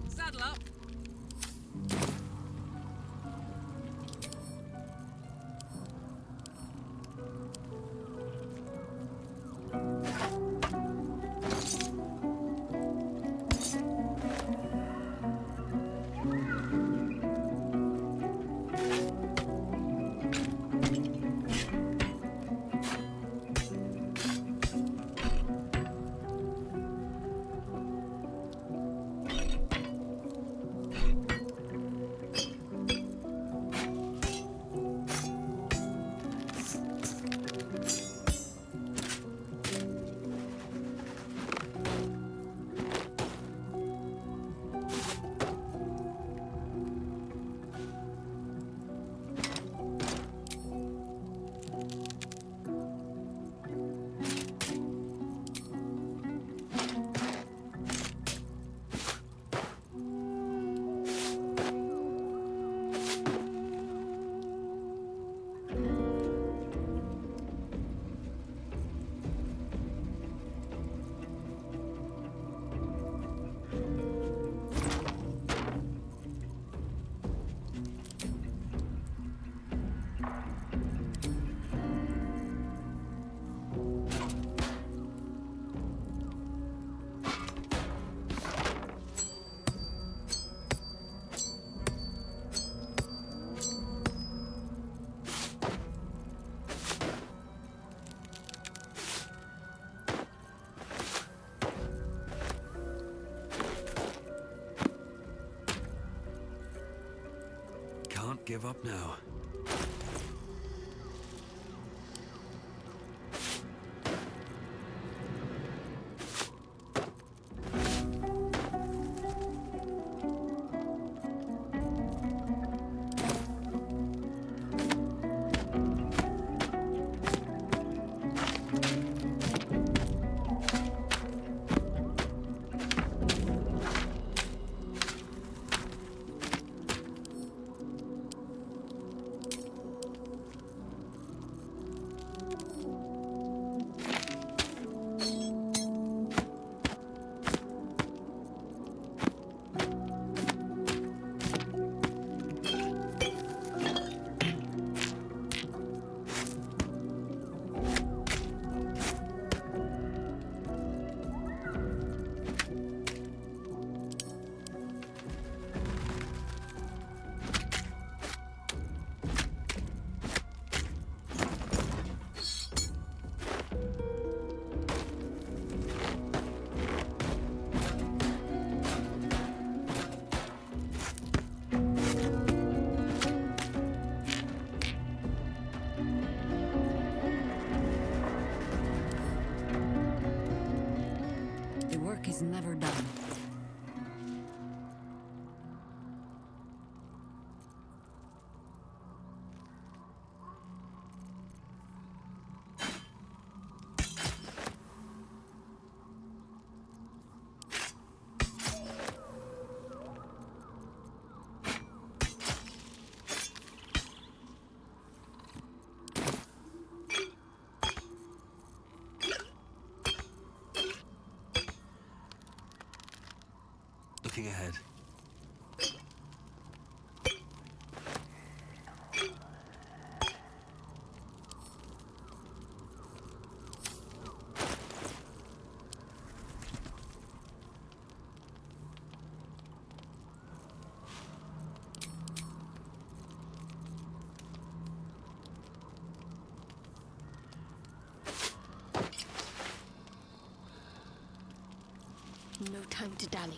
S21: Saddle up.
S4: Can't give up now. looking ahead.
S2: No time to dally.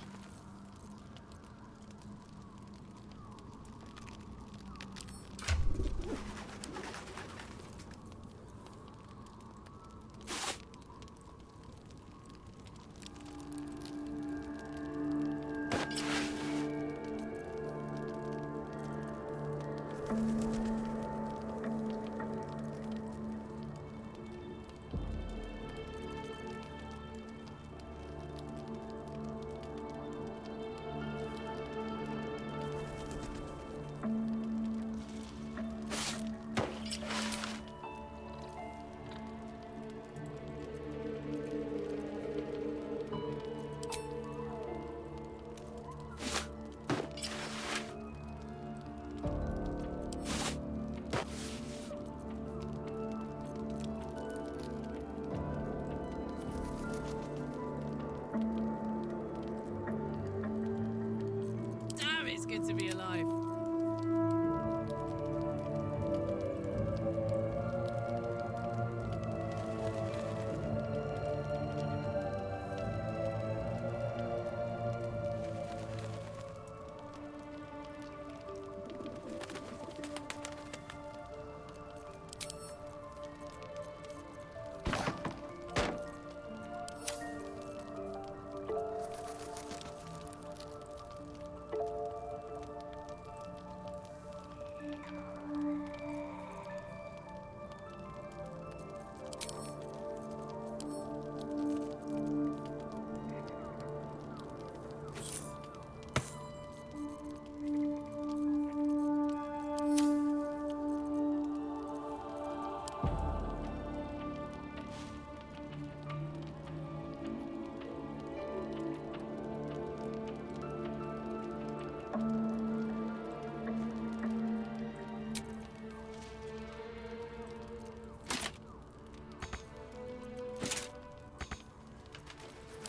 S21: Damn, it's good to be alive.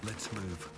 S4: Let's move.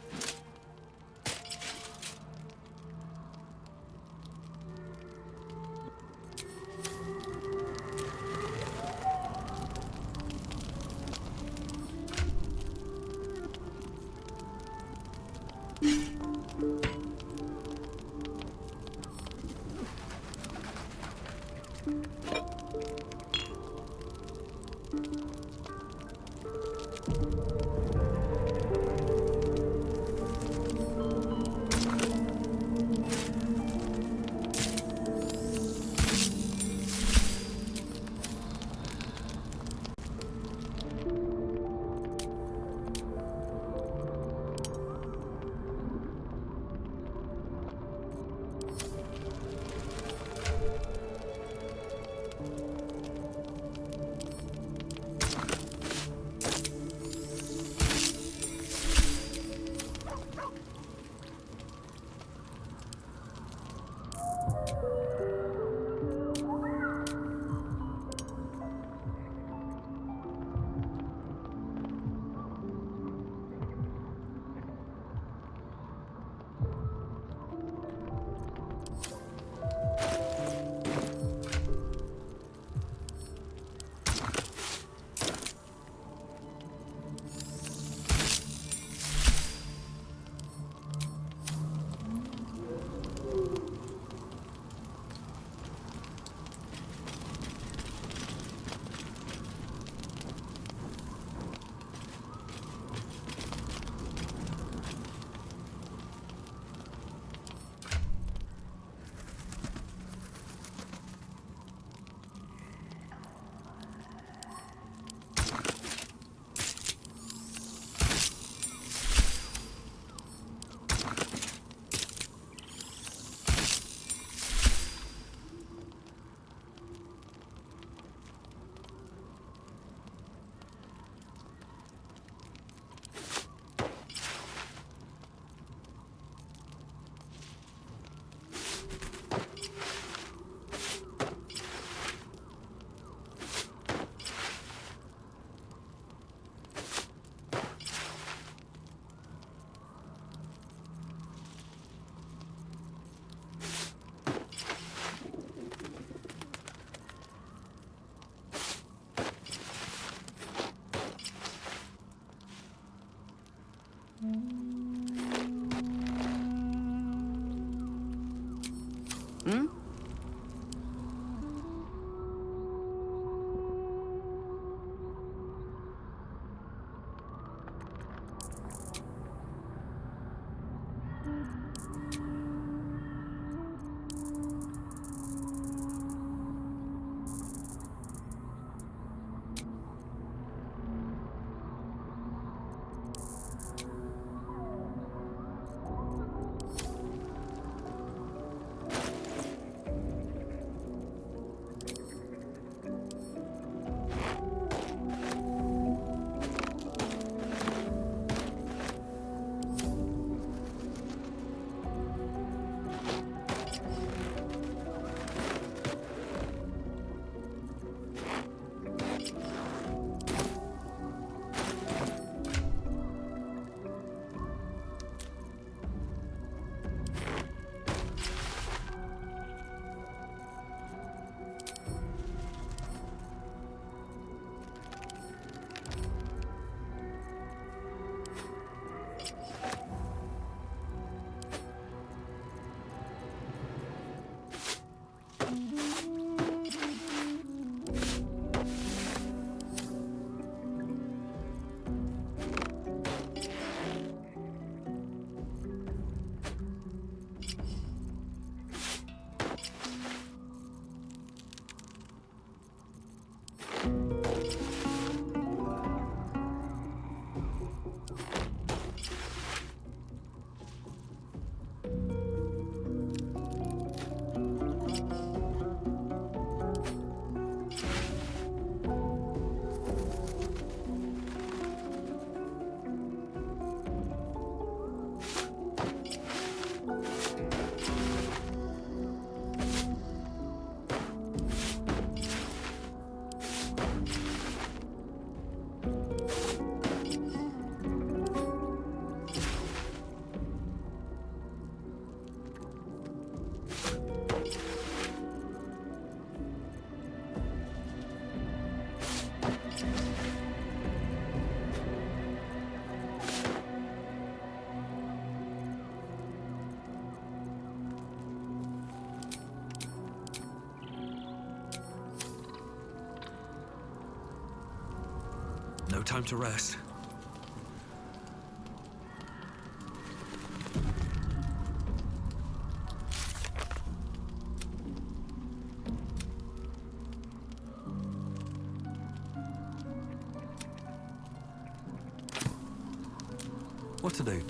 S15: Hmm?
S4: No time to rest. What to do?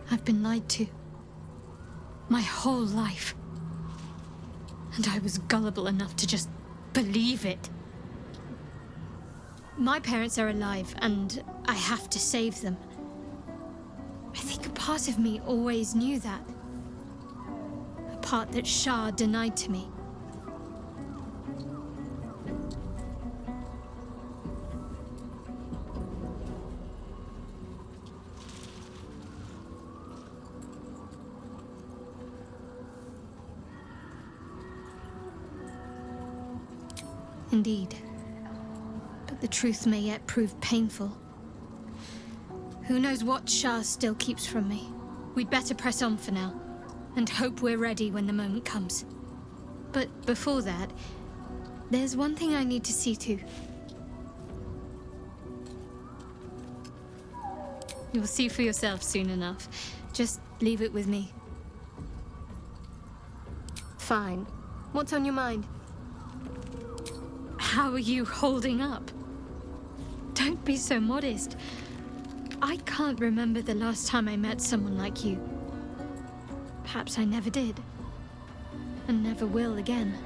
S2: I've been lied to. My whole life. And I was gullible enough to just believe it. My parents are alive, and I have to save them. I think a part of me always knew that. A part that Shah denied to me. Indeed. But the truth may yet prove painful. Who knows what Shah still keeps from me? We'd better press on for now, and hope we're ready when the moment comes. But before that, there's one thing I need to see to. You'll see for yourself soon enough. Just leave it with me. Fine. What's on your mind? How are you holding up? Don't be so modest. I can't remember the last time I met someone like you. Perhaps I never did. And never will again.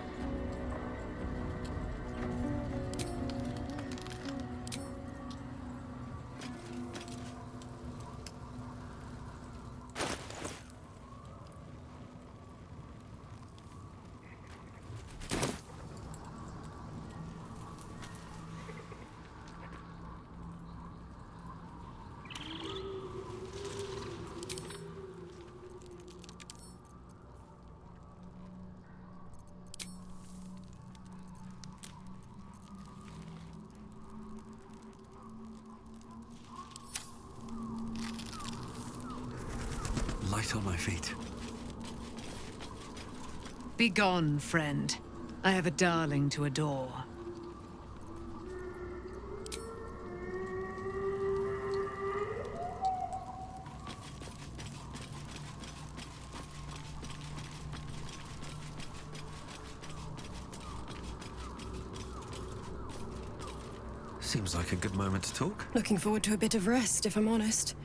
S4: Light on my feet.
S1: Begone, friend. I have a darling to adore.
S4: Seems like a good moment to talk.
S13: Looking forward to a bit of rest, if I'm honest.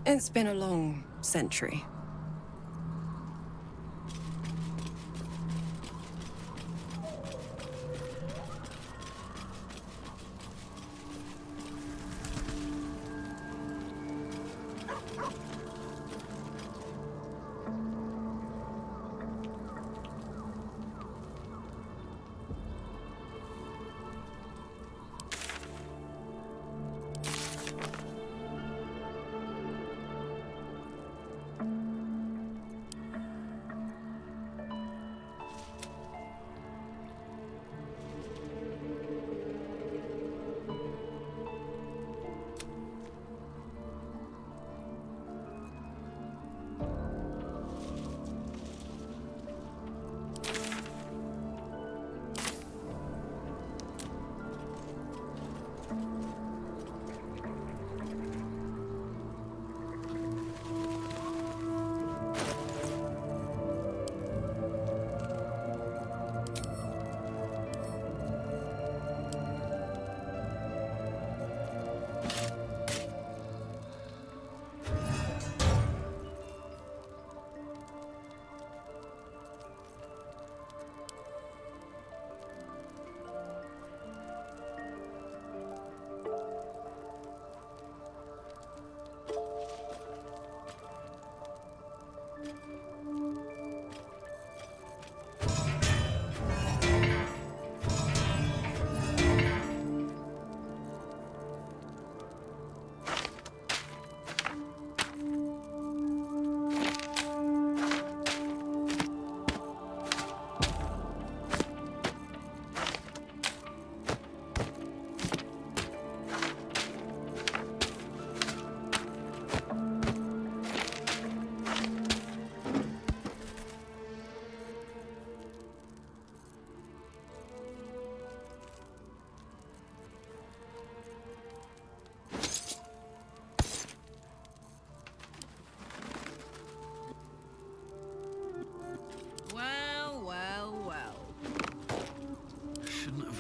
S13: It's been a long century.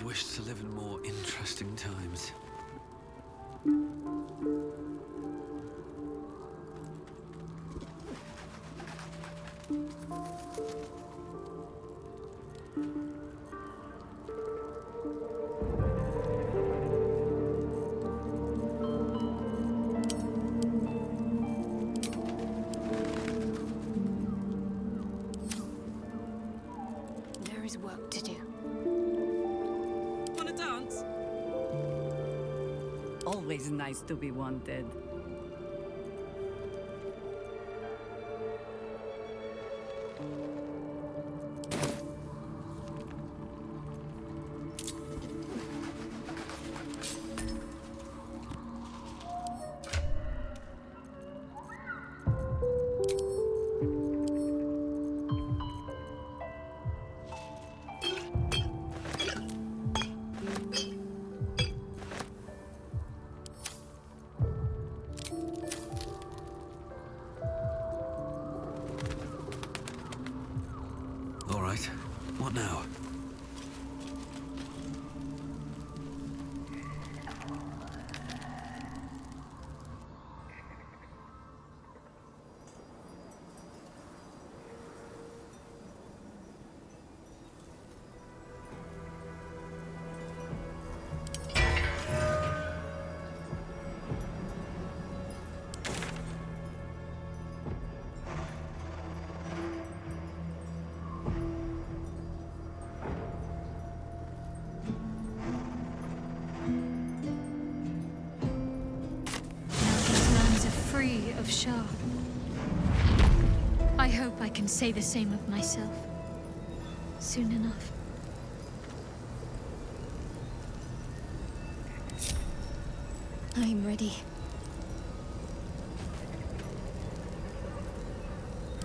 S4: Wished to live in more interesting times.
S2: There is work to do.
S23: Wanna dance? Always nice to be wanted.
S2: of Shah. I hope I can say the same of myself. Soon enough. I'm ready.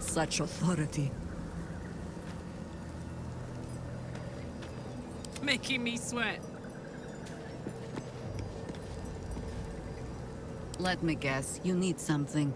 S23: Such authority.
S12: Making me sweat.
S23: Let me guess, you need something.